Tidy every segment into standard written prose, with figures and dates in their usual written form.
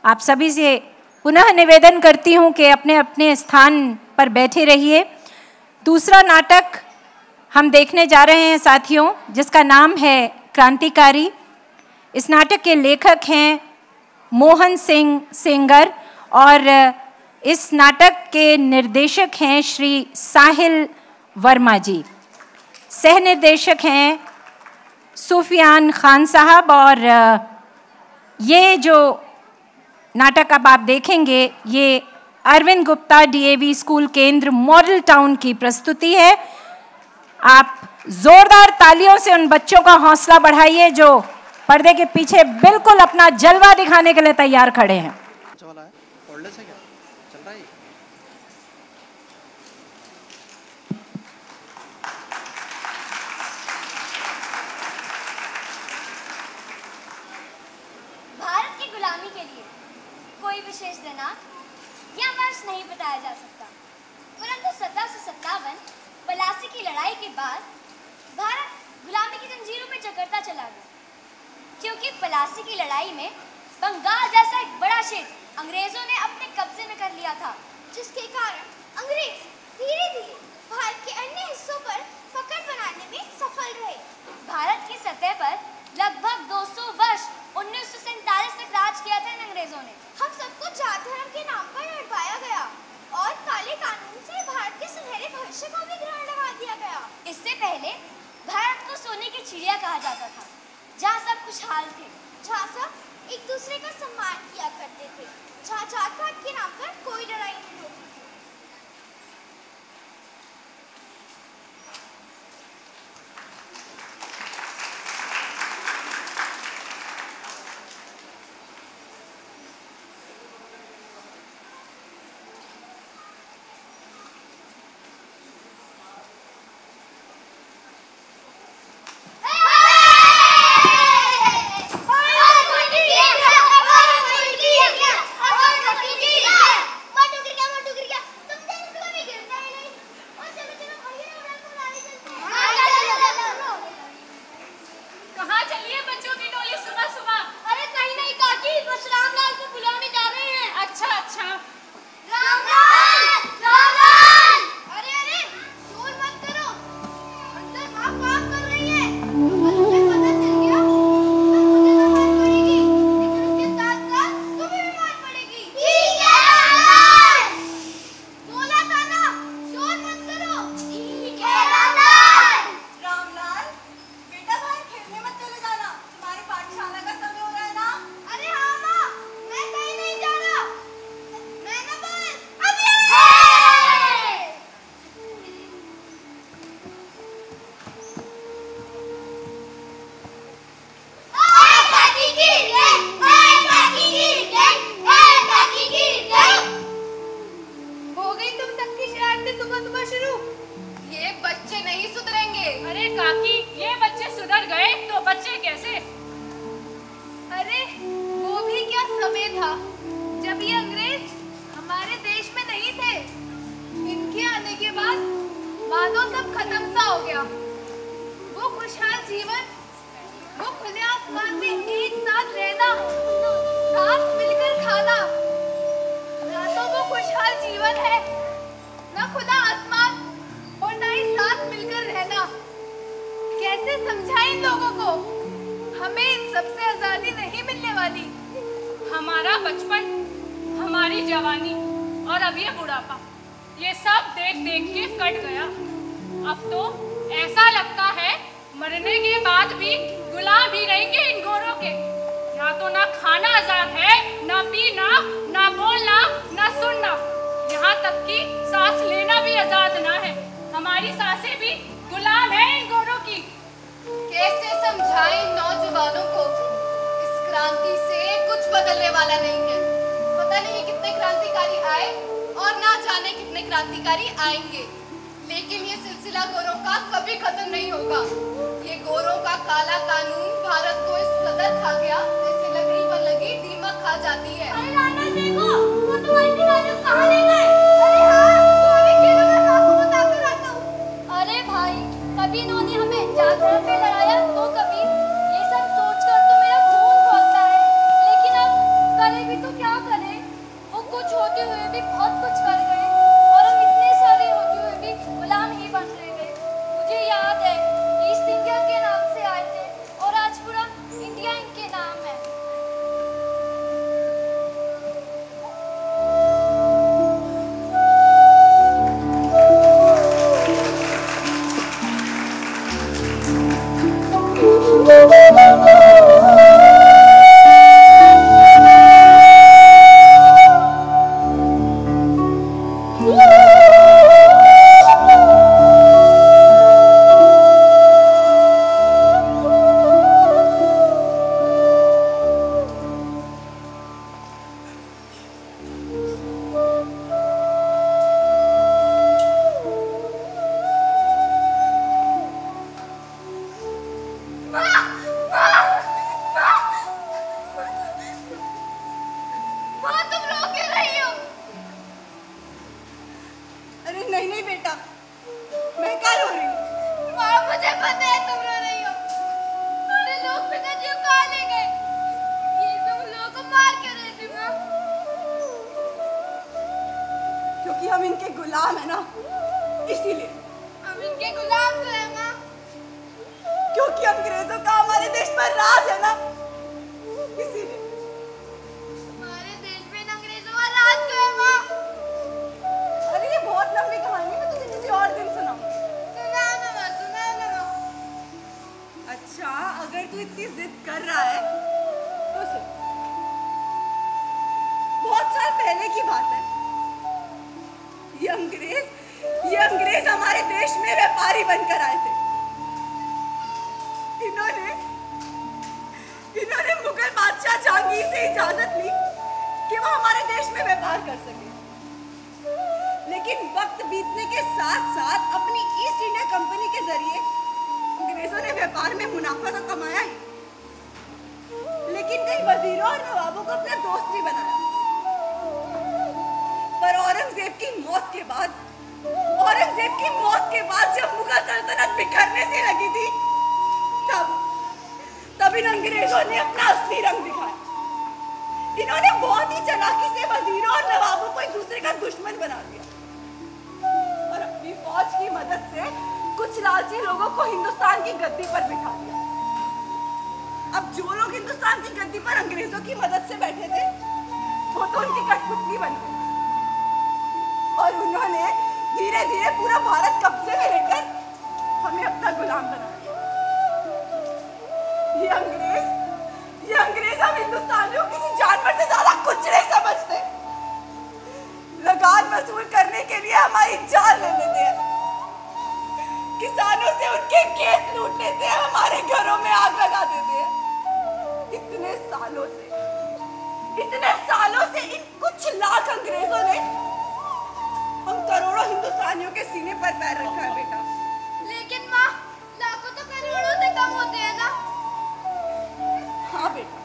आप सभी से पुनः निवेदन करती हूँ कि अपने अपने स्थान पर बैठे रहिए। दूसरा नाटक हम देखने जा रहे हैं साथियों, जिसका नाम है क्रांतिकारी। इस नाटक के लेखक हैं मोहन सिंह सेंगर और इस नाटक के निर्देशक हैं श्री साहिल वर्मा जी। सह निर्देशक हैं सुफियान खान साहब। और ये जो नाटक अब आप देखेंगे ये अरविंद गुप्ता डीएवी स्कूल केंद्र मॉडल टाउन की प्रस्तुति है। आप जोरदार तालियों से उन बच्चों का हौसला बढ़ाइए जो पर्दे के पीछे बिल्कुल अपना जलवा दिखाने के लिए तैयार खड़े हैं। भारत की गुलामी के लिए कोई विशेष दिनांक या वर्ष नहीं बताया जा सकता, परंतु 1757 पलासी की लड़ाई के बाद भारत गुलामी की जंजीरों में जकड़ता चला गया, क्योंकि पलासी की लड़ाई में बंगाल जैसा एक बड़ा क्षेत्र अंग्रेजों ने अपने कब्जे में कर लिया था, जिसके कारण अंग्रेज धीरे धीरे भारत के अन्य हिस्सों पर पकड़ बनाने में सफल रहे। भारत की सतह पर लगभग 200 वर्ष 1947 तक राज किया था इन अंग्रेजों ने। हम सबको जात धर्म के नाम पर लड़वाया गया और काले कानून से भारत के सुनहरे भविष्य को भी ग्रहण लगा दिया गया। इससे पहले भारत को सोने की चिड़िया कहा जाता था, जहाँ सब खुशहाल थे, जहाँ सब एक दूसरे का सम्मान किया करते थे, जहाँ जात पात के नाम पर कोई लड़ाई नहीं होती। हमारा बचपन, हमारी जवानी और अब ये बुढ़ापा, ये सब देख देख के कट गया। अब तो ऐसा लगता है मरने के बाद भी गुलाम ही रहेंगे इन गोरों के। यहाँ तो ना खाना आजाद है, ना पीना, ना बोलना, ना सुनना, यहाँ तक कि सांस लेना भी आजाद ना है। हमारी सांसें भी गुलाम है इन गोरों की। कैसे समझाएं नौजवानों को, इस क्रांति से कुछ बदलने वाला नहीं है। पता नहीं कितने क्रांतिकारी आए और ना जाने कितने क्रांतिकारी आएंगे, लेकिन ये सिलसिला गोरों का कभी खत्म नहीं होगा। ये गोरों का काला कानून भारत को इस कदर खा गया जैसे लकड़ी पर लगी दीमक खा जाती है। अरे नाना देखो, वो तुम्हारी राजू कहाँ ले गए? अरे हाँ, वो अभी खेलों में आपको बताकर आता हूँ। अरे भाई, कभी इन्होंने हमें जात धर्म पे लड़ाया तो कभी, ये सब सोचकर तो मेरा खून खौलता है। लेकिन अब करें भी तो क्या नहीं नहीं बेटा, मैं क्या रो रही हूँ? माँ मुझे पता है तुम रो रही हो। हमारे लोग पिताजी को कहाँ ले गए? ये तुम लोगों को मार क्यों रही थी माँ? क्योंकि हम इनके गुलाम है ना, इसीलिए। हम इनके गुलाम तो है माँ। क्योंकि अंग्रेजों का हमारे देश पर राज है ना, इसीलिए। हमारे देश में अंग्रेजों का राज क्यों है माँ? अरे ये बहुत लंबी कहानी, मैं तुझे किसी और दिन सुनाऊंगी। सुनाओ ना माँ, सुनाओ ना माँ। अच्छा, अगर तू इतनी जिद कर रहा है तो सुन। बहुत साल पहले की बात है। ये अंग्रेज हमारे देश में व्यापारी बनकर आए थे। इन्होंने मुगल बादशाह जहांगीर से इजाजत ली कि वो हमारे देश में व्यापार कर सके। लेकिन वक्त बीतने के साथ साथ अपनी ईस्ट इंडिया कंपनी के जरिए अंग्रेजों ने व्यापार में मुनाफा तो कमाया ही, लेकिन कई वजीरों और नवाबों को अपना दोस्त भी बनाया। पर औरंगजेब की मौत के बाद जब मुगल सल्तनत बिखरने से लगी थी, तब इन अंग्रेजों ने अपना असली रंग दिखाया। इन्होंने बहुत ही चालाकी से वजीरों और नवाबों को एक दूसरे का दुश्मन बना दिया और अपनी फौज की मदद से कुछ लालची लोगों को हिंदुस्तान की गद्दी पर बिठा दिया। अब जो लोग हिंदुस्तान की गद्दी पर अंग्रेजों की मदद से बैठे थे, वो तो उनकी कठपुतली बन गई और उन्होंने धीरे धीरे पूरा भारत कब्जे में लेकर हमें अपना गुलाम बना दिया। ये अंग्रेज हम हिंदुस्तानियों किसी जानवर से ज्यादा कुछ नहीं समझते। लगान वसूल करने के लिए हमारी जान ले लेते हैं, किसानों से उनके खेत लूट लेते हैं, हमारे घरों में आग लगा देते हैं। इतने सालों से इन कुछ लाख अंग्रेजों ने हम करोड़ों हिंदुस्तानियों के सीने पर पैर रखा है बेटा। लेकिन माँ, लाखों तो करोड़ों से कम होते हैं ना? हाँ बेटा।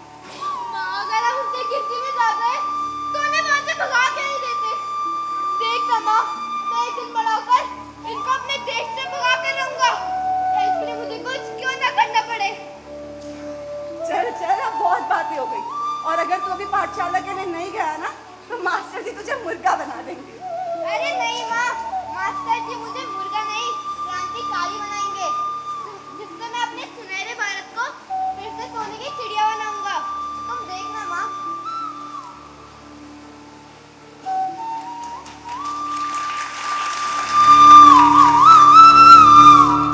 माँ, अगर हम उनसे गिनती में जाते हैं तो उन्हें वहाँ से भगा के नहीं देते। देख ना माँ, मैं एक दिन बड़ा होकर इनको अपने देश से भगा कर रहूंगा, इसके लिए मुझे कुछ क्यों ना करना पड़े। चल अब बहुत बातें हो गई, और अगर तू अभी पाठशाला के लिए नहीं गया ना तो मास्टर जी तुझे मुर्गा बना देंगे। अरे नहीं माँ, मास्टर जी मुझे मुर्गा नहीं, क्रांतिकारी बनाएंगे, जिससे मैं अपने सुनहरे भारत को फिर से सोने की चिड़िया बनाऊंगा। तुम देखना माँ।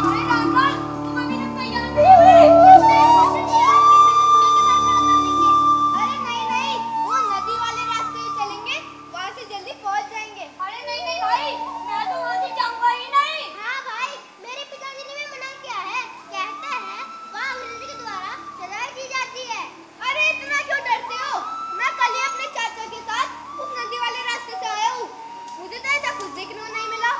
अरे रामलाल, तुम अभी तक तैयार नहीं हुए? अरे नहीं, वो नदी वाले रास्ते से चलेंगे, वहाँ से जल्दी पहुँच जाएंगे। अरे नहीं भाई, मैं तो वहाँ से जाऊंगा ही नहीं। हाँ भाई, मेरे पिताजी ने भी मना किया है, कहते हैं वहाँ अंग्रेजी के द्वारा सजा की जाती है। अरे इतना क्यों डरते हो? मैं कल ही अपने चाचा के साथ उस नदी वाले रास्ते से आया हूँ, मुझे तो ऐसा कुछ देखने को नहीं मिला।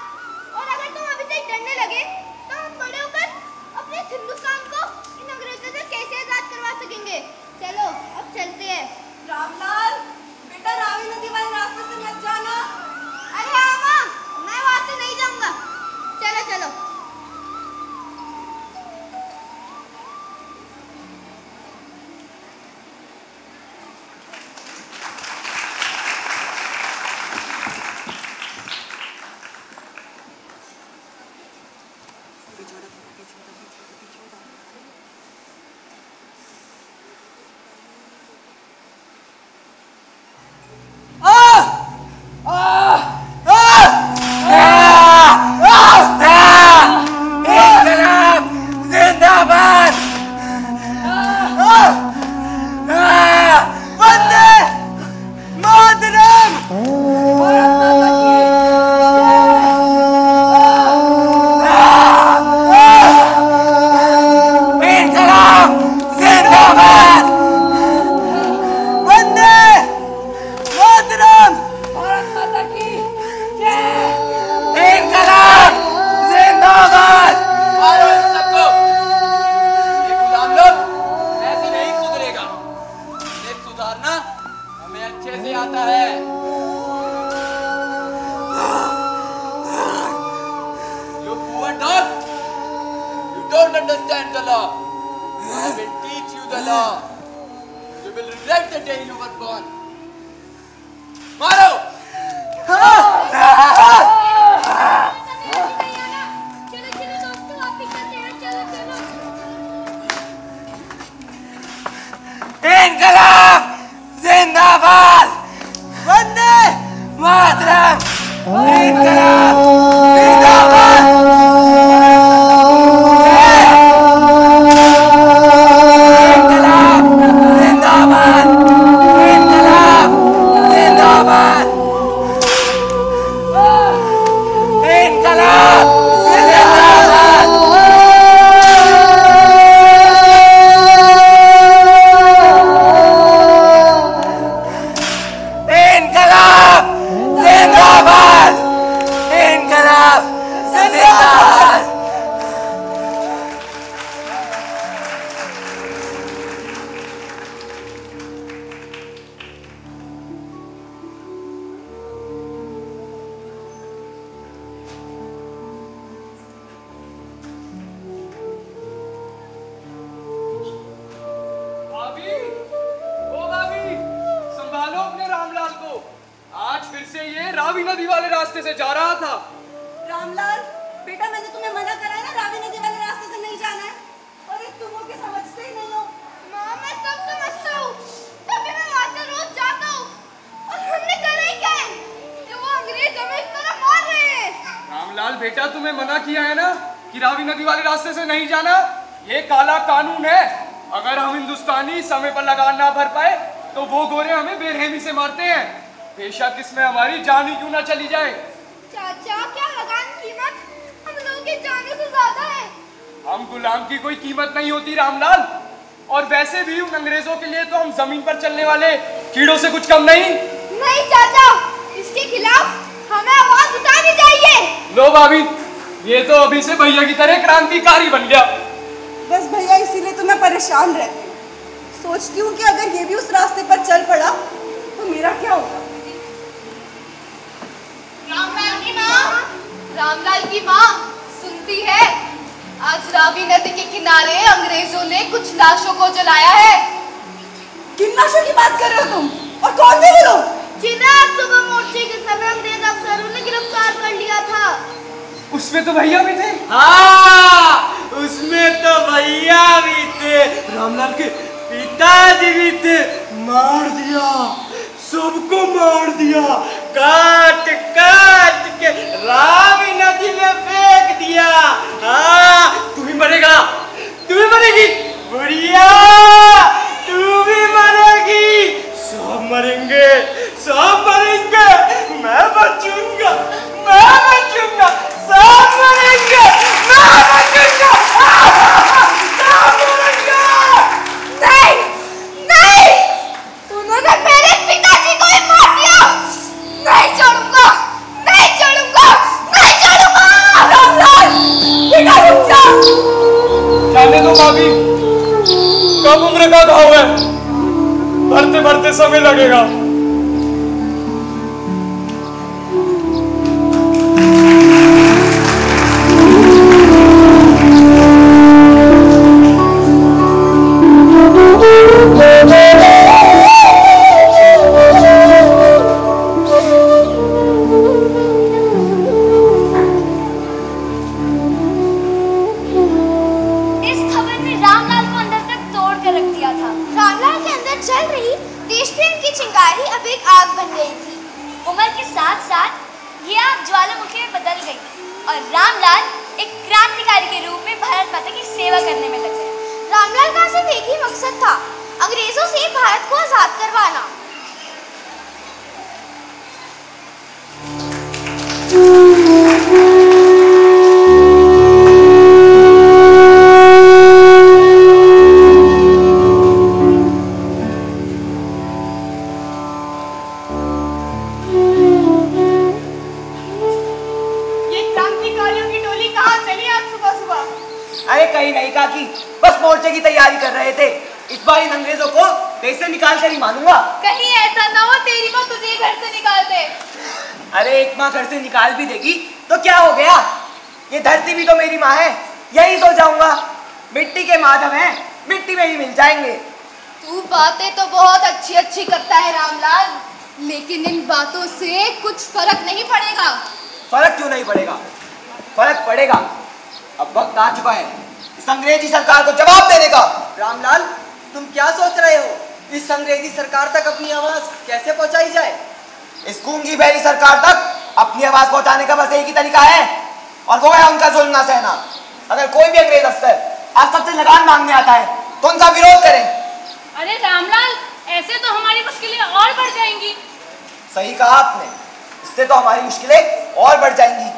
और अगर तुम अभी से डरने लगे तो हम बड़े होकर अपने हिंदुस्तान को इन अंग्रेजों से कैसे आजाद करवा सकेंगे। चलो अब चलते हैं। रामलाल बेटा, रावी नदी वाले रास्ते से मत जाना। अरे हाँ माँ, मैं वहाँ से नहीं जाऊंगा। चलो हमें अच्छे से आता है। understand the law. I will teach you the law. You will regret the day you were born. मारो! इनकलाब जिंदाबाद, वंदे मातरम, इनकलाब जिंदाबाद, इनकलाब जिंदाबाद, इनकलाब जिंदाबाद, इनकलाब जिंदाबाद। रावी नदी वाले रास्ते से जा रहा था। रामलाल बेटा, मैंने तुम्हें मना करा है ना, रावी नदी वाले रास्ते से नहीं जाना है। अरे तुम हो के समझते ही नहीं हो। माँ मैं सब समझता हूँ, तभी मैं वहाँ से रोज जाता हूँ। और हमने करा ही क्या है कि वो अंग्रेज हमें इस तरह मार रहे हैं। रामलाल बेटा, तुम्हें मना किया है ना कि रावी नदी वाले रास्ते से नहीं जाना। ये काला कानून है। अगर हम हिंदुस्तानी समय पर लगान ना भर पाए तो वो गोरे हमें बेरहमी से मारते हैं, बेशक इसमें हमारी जान ही क्यों ना चली जाए। चाचा, क्या लगान कीमत हम लोगों की जाने से ज्यादा है। हम गुलाम की कोई कीमत नहीं होती रामलाल, और वैसे भी उन अंग्रेजों के लिए तो हम जमीन पर चलने वाले कीड़ों से कुछ कम नहीं। नहीं चाचा, इसके खिलाफ हमें आवाज उठानी चाहिए। लो भाभी, ये तो अभी से भैया की तरह क्रांतिकारी बन गया। बस भैया, इसीलिए तो मैं परेशान रहती हूँ। सोचती हूँ कि अगर ये भी उस रास्ते पर चल पड़ा तो मेरा क्या होगा। रामलाल की माँ सुनती है, आज रावी नदी के किनारे अंग्रेजों ने कुछ लाशों को जलाया है। किन लाशों की बात कर रहे हो तुम, और कौन थे वो लोग? जिन्हें आज सुबह मोर्चे के समय अंग्रेज अफसरों ने गिरफ्तार कर लिया था। उसमें तो भैया भी थे। हाँ, उसमें तो भैया भी थे, रामलाल के पिताजी भी थे। मार दिया, सबको मार दिया, काट काट के रावी नदी में फेंक दिया। हाँ, तू भी मरेगा, तू भी मरेगी, बुढ़िया तू भी मरेगी, सब मरेंगे, सब मरेंगे, मैं बचूंगा, मैं बचूंगा, सब मरेंगे, मैं बचूंगा, सब मरेंगे। नहीं, नहीं, उन्होंने मेरे पिताजी को ही मार दिया। नहीं छोड़ूंगा, नहीं छोड़ूंगा, नहीं छोड़ूंगा। रामलाल, बेटा रुक जा। जाने दो भाभी, कम उम्र का घाव है, भरते भरते समय लगेगा। घर से निकाल भी देगी तो क्या हो गया, ये धरती भी तो मेरी माँ है, यही सो जाऊंगा। मिट्टी के माधव हैं, मिट्टी में ही मिल जाएंगे। तू बातें तो बहुत अच्छी अच्छी करता है रामलाल, लेकिन इन बातों से कुछ फर्क नहीं पड़ेगा। फर्क क्यों नहीं पड़ेगा? फर्क पड़ेगा। अब वक्त आ चुका है इस अंग्रेजी सरकार को जवाब देने का। रामलाल, तुम क्या सोच रहे हो? इस अंग्रेजी सरकार तक अपनी आवाज कैसे पहुंचाई जाए? इस गूंगी बहरी सरकार तक अपनी आवाज पहुंचाने का बस एक ही तरीका है, और वो है उनका जुल्म ना सहना। अगर कोई भी अंग्रेज अफसर आप सबसे लगान मांगने आता है तो उनका विरोध करें। अरे रामलाल, ऐसे तो हमारी मुश्किलें और बढ़ जाएंगी। सही कहा आपने, इससे तो हमारी मुश्किलें और बढ़ जाएंगी।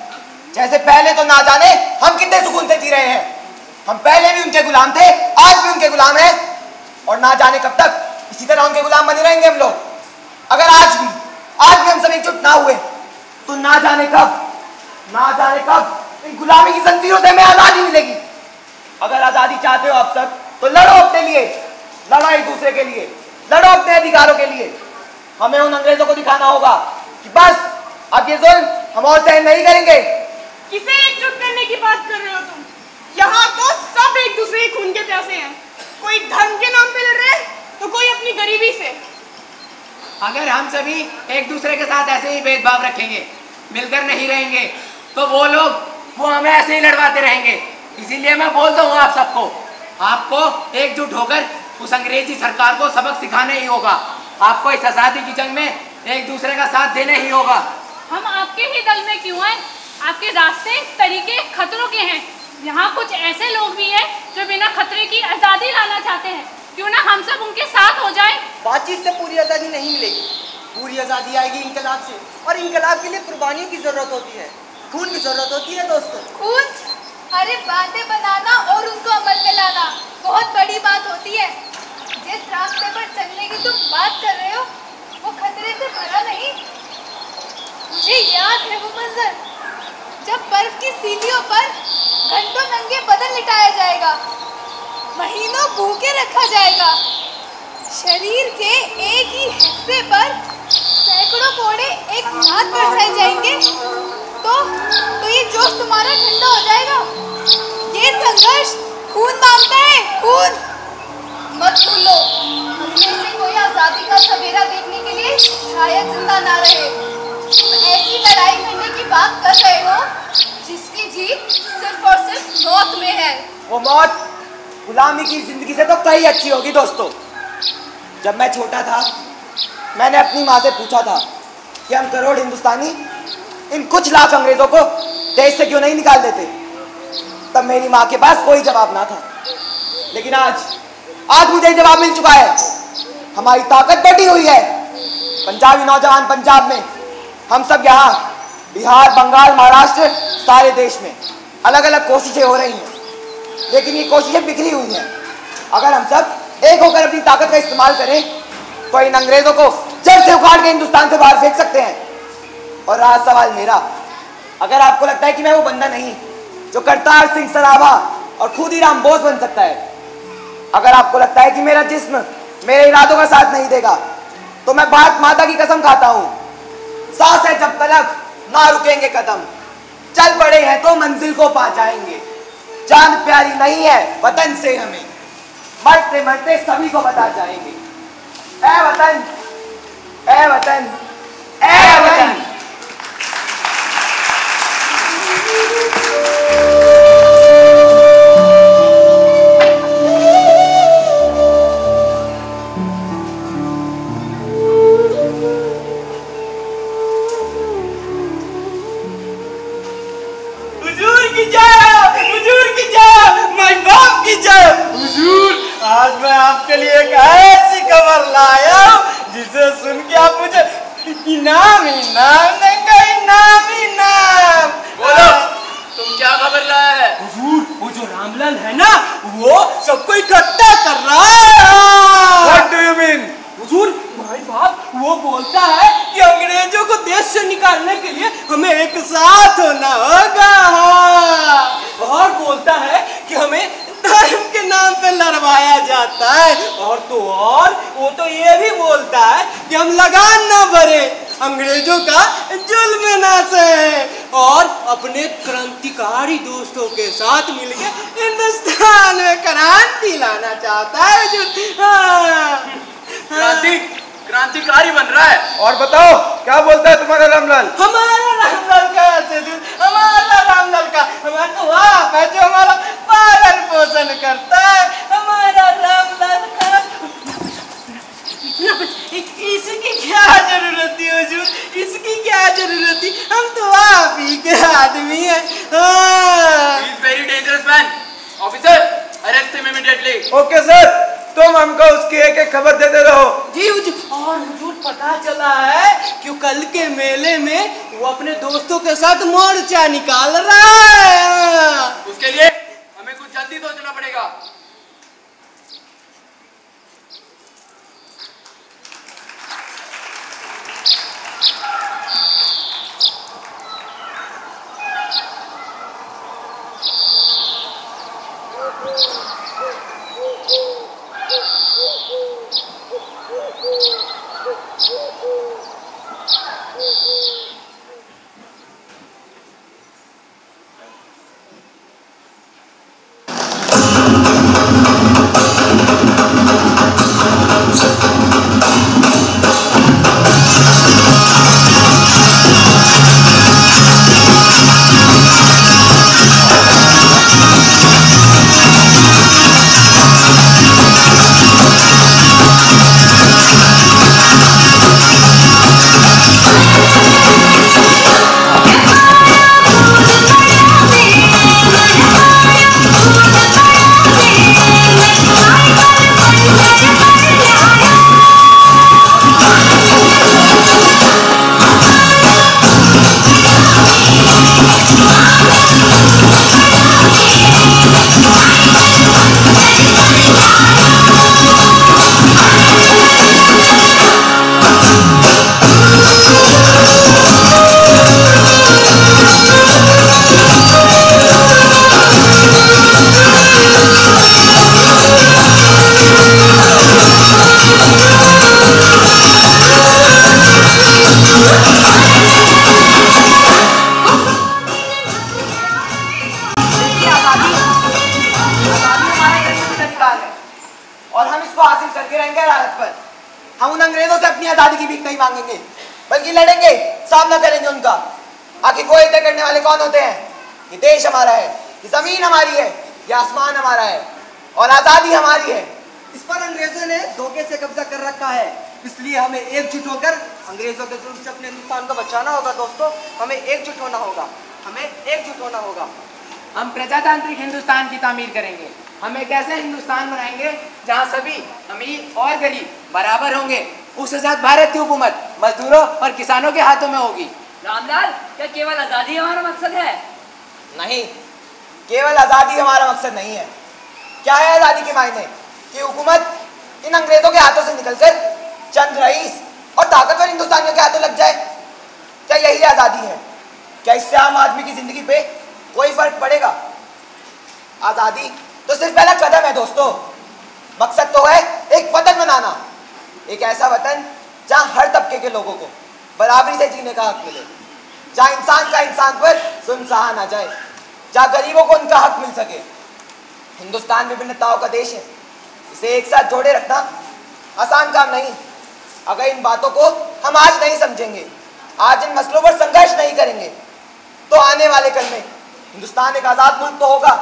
जैसे पहले तो ना जाने हम कितने सुकून से जी रहे हैं। हम पहले भी उनके गुलाम थे, आज भी उनके गुलाम हैं, और ना जाने कब तक इसी तरह उनके गुलाम बने रहेंगे हम लोग। अगर आज भी हम सब एकजुट ना हुए तो ना जाने कब इन गुलामी की जंजीरों से हमें आजादी मिलेगी। अगर आजादी चाहते हो आप सब तो लड़ो अपने लिए, लड़ो एक दूसरे के लिए, लड़ो अपने अधिकारों के लिए। हमें उन अंग्रेजों को दिखाना होगा कि बस अब ये जुल्म हम और सहन नहीं करेंगे। किसे एकजुट करने की बात कर रहे हो तुम? यहाँ तो सब एक दूसरे के खून के प्यासे हैं। कोई धर्म के नाम पे लड़ रहे हैं तो कोई अपनी गरीबी से। अगर हम सभी एक दूसरे के साथ ऐसे ही भेदभाव रखेंगे, मिलकर नहीं रहेंगे, तो वो हमें ऐसे ही लड़वाते रहेंगे। इसीलिए मैं बोलता हूँ आप सबको, आपको एकजुट होकर उस अंग्रेजी सरकार को सबक सिखाना ही होगा। आपको इस आजादी की जंग में एक दूसरे का साथ देना ही होगा। हम आपके ही दल में क्यों हैं? आपके रास्ते तरीके खतरों के हैं। यहाँ कुछ ऐसे लोग भी हैं जो बिना खतरे की आजादी लाना चाहते हैं। क्यों ना हम सब उनके साथ हो जाएं? बातचीत से पूरी आजादी नहीं मिलेगी। पूरी आजादी आएगी इंकलाब से, और इंकलाब के लिए कुर्बानियों की जरूरत होती है, खून की जरूरत होती है दोस्तों। खून? अरे बातें बनाना और उनको अमल में लाना बहुत बड़ी बात होती है। जिस रास्ते पर चलने की तुम बात कर रहे हो वो खतरे से भरा नहीं। मुझे याद है वो मंजर जब बर्फ की सीढ़ियों पर घंटों नंगे बदन लिटाया जाएगा, महीनों भूखे रखा जाएगा, शरीर के एक ही हिस्से पर सैकड़ों कोड़े एक साथ बरसाए जाएंगे, तो ये जोश तुम्हारा ठंडा हो जाएगा। ये संघर्ष खून मांगता है, खून। मत भूलो, उनमें से कोई आजादी का सवेरा देखने के लिए शायद जिंदा ना रहे। तुम ऐसी लड़ाई करने की बात कर रहे हो जिसकी जीत सिर्फ और सिर्फ मौत में है। वो मौत गुलामी की जिंदगी से तो कहीं अच्छी होगी दोस्तों। जब मैं छोटा था मैंने अपनी माँ से पूछा था कि हम करोड़ हिंदुस्तानी इन कुछ लाख अंग्रेजों को देश से क्यों नहीं निकाल देते। तब मेरी माँ के पास कोई जवाब ना था, लेकिन आज मुझे जवाब मिल चुका है। हमारी ताकत बढ़ी हुई है। पंजाबी नौजवान पंजाब में, हम सब यहाँ बिहार, बंगाल, महाराष्ट्र, सारे देश में अलग अलग कोशिशें हो रही हैं, लेकिन ये कोशिशें बिखरी हुई हैं। अगर हम सब एक होकर अपनी ताकत का इस्तेमाल करें तो इन अंग्रेजों को जड़ से उखाड़ के हिंदुस्तान से बाहर फेंक सकते हैं। और रहा सवाल मेरा, अगर आपको लगता है कि मैं वो बंदा नहीं जो करतार सिंह सराभा और खुदीराम बोस बन सकता है, अगर आपको लगता है कि मेरा जिस्म मेरे इरादों का साथ नहीं देगा, तो मैं भारत माता की कसम खाता हूं, सांस है जब तलक ना रुकेंगे कदम, चल पड़े हैं तो मंजिल को पा जाएंगे। जान प्यारी नहीं है वतन से हमें, मरते मरते सभी को बता जाएंगे। ऐ वतन, ऐ वतन, ऐ वतन। आज मैं आपके लिए एक ऐसी खबर लाया हूँ जिसे सुन के आप मुझे इनाम देंगे, इनाम। बोलो, तुम क्या खबर लाया है? हुजूर, वो जो रामलाल है ना, वो सबको इकट्ठा कर रहा है। What do you mean? हुजूर, भाई बाप वो बोलता है कि अंग्रेजों को देश से निकालने के लिए हमें एक साथ होना होगा, और बोलता है कि हमें धर्म के नाम पे लड़वाया जाता है, और तो और वो तो ये भी बोलता है कि हम लगान ना भरे, अंग्रेजों का जुल्म ना सहे, और अपने क्रांतिकारी दोस्तों के साथ मिलकर हिंदुस्तान में क्रांति लाना चाहता है हुजूर। क्रांतिकारी बन रहा है। और बताओ क्या बोलता है तुम्हारा रामलाल? हमारा रामलाल का हमारा रामलाल का हमारा तो बाप है जो हमारा पालन पोषण करता है। हमारा रामलाल का इसकी क्या जरूरत थी हुजूर, इसकी क्या जरूरत थी? हम तो आप ही के आदमी हैं। He is very dangerous man. Officer, arrest him immediately. Okay sir, तुम हमको उसकी एक एक खबर देते रहो। जी हुजूर। और हुजूर पता चला है कि कल के मेले में वो अपने दोस्तों के साथ मोर्चा निकाल रहा है। उसके लिए हमें कुछ जल्दी सोचना पड़ेगा। मांगेंगे बल्कि लड़ेंगे, सामना करेंगे उनका। आखिर वो तय करने वाले कौन होते हैं? ये देश हमारा है, ये जमीन हमारी है, ये आसमान हमारा है और आजादी हमारी है। इस पर अंग्रेजों ने धोखे से कब्जा कर रखा है, इसलिए हमें एकजुट होकर अंग्रेजों के जुल्म से अपने हिंदुस्तान को बचाना होगा। दोस्तों, हमें एकजुट होना होगा, हमें एकजुट होना होगा। हम प्रजातांत्रिक हिंदुस्तान की तामीर करेंगे। हम एक ऐसे हिंदुस्तान बनाएंगे जहां सभी अमीर और गरीब बराबर होंगे। उसके साथ भारत की हुकूमत मजदूरों और किसानों के हाथों में होगी। रामलाल, क्या केवल आजादी हमारा मकसद है? नहीं, केवल आजादी हमारा मकसद नहीं है। क्या है आजादी के मायने? कि हुकूमत इन अंग्रेजों के हाथों से निकलकर चंद रईस और ताकतवर हिंदुस्तानियों के हाथों लग जाए। क्या यही आजादी है? क्या इससे आम आदमी की जिंदगी पे कोई फर्क पड़ेगा? आजादी तो सिर्फ पहला कदम है दोस्तों। मकसद तो है एक वतन बनाना, एक ऐसा वतन जहां हर तबके के लोगों को बराबरी से जीने का हक मिले, जहां इंसान का इंसान पर जुल्म सहा ना जाए, जहां गरीबों को उनका हक मिल सके। हिंदुस्तान विभिन्नताओं का देश है, इसे एक साथ जोड़े रखना आसान काम नहीं। अगर इन बातों को हम आज नहीं समझेंगे, आज इन मसलों पर संघर्ष नहीं करेंगे, तो आने वाले कल में हिंदुस्तान एक आजाद मुल्क तो होगा,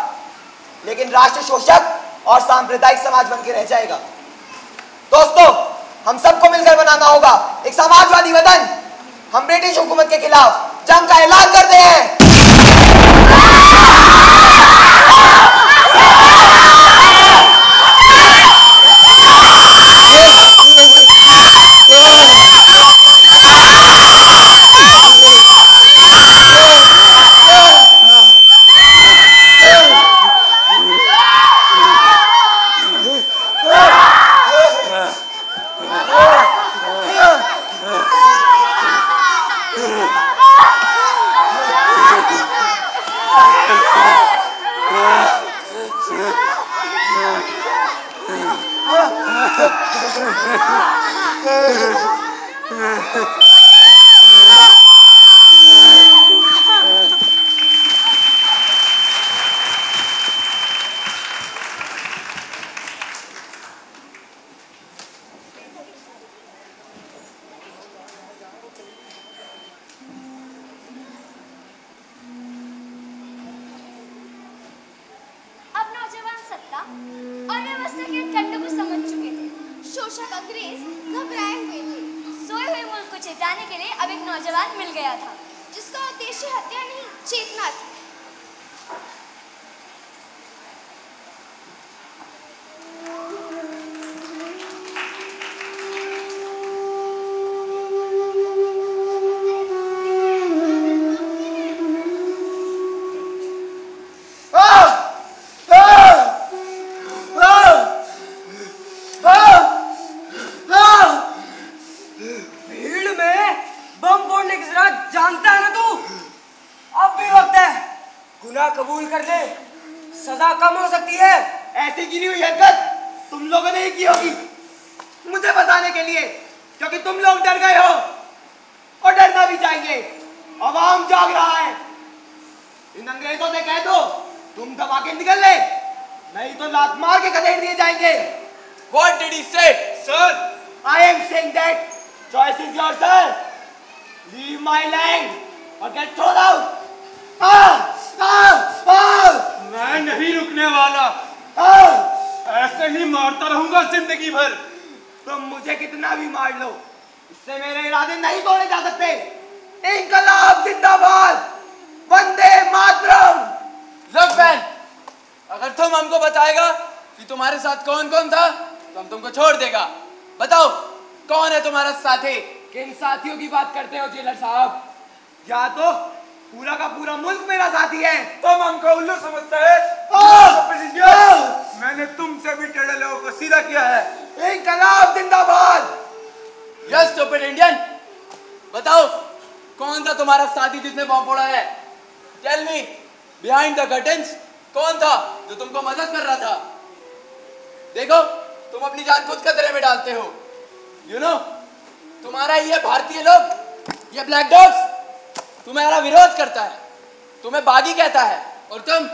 लेकिन राष्ट्र शोषक और सांप्रदायिक समाज बन के रह जाएगा। दोस्तों, हम सबको मिलकर बनाना होगा एक समाजवादी वतन। हम ब्रिटिश हुकूमत के खिलाफ जंग का ऐलान करते हैं। पोशाक अंग्रेज घबराए हुए थे। सोए हुए मुल्क को चेताने के लिए अब एक नौजवान मिल गया था, जिसका उद्देश्य हत्या नहीं, चेतना थी। कबूल कर ले, सजा कम हो सकती है। ऐसी गिरी हुई हरकत तुम लोगों ने ही की होगी मुझे बताने के लिए, क्योंकि तुम लोग डर गए हो और डरना भी चाहिए। अवाम जाग रहा है। इन अंग्रेजों से कह दो तुम दबा के निकल ले, नहीं तो लात मार के खदेड़ दिए जाएंगे। What did he say, sir? I am saying that choice is yours, sir. Leave my land or get thrown out. मैं नहीं रुकने वाला, ऐसे ही मारता रहूंगा जिंदगी भर। तुम मुझे कितना भी मार लो, इससे मेरे इरादे नहीं तोड़े जा सकते। इंकलाब जिंदाबाद, वंदे मातरम। Look man, अगर तुम हमको बताएगा कि तुम्हारे साथ कौन कौन था तो हम तुमको छोड़ देगा। बताओ कौन है तुम्हारा साथी? किन साथियों की बात करते हो जेलर साहब? या तो पूरा का पूरा मुल्क मेरा साथी है। तुम हमको उल्लू समझता है? मैंने तुमसे भी टेढ़े लोगों को सीधा किया है। इंकलाब जिंदाबाद। यस स्टूपिड इंडियन, बताओ कौन था तुम्हारा साथी जिसने बम फोड़ा है? Tell me, behind the curtains कौन था जो तुमको मदद कर रहा था? देखो तुम अपनी जान खुद खतरे में डालते हो। यू नो, तुम्हारा ये भारतीय लोग, ये ब्लैक डॉग्स तुम्हारा विरोध करता है, तुम्हें बागी कहता है, और तुम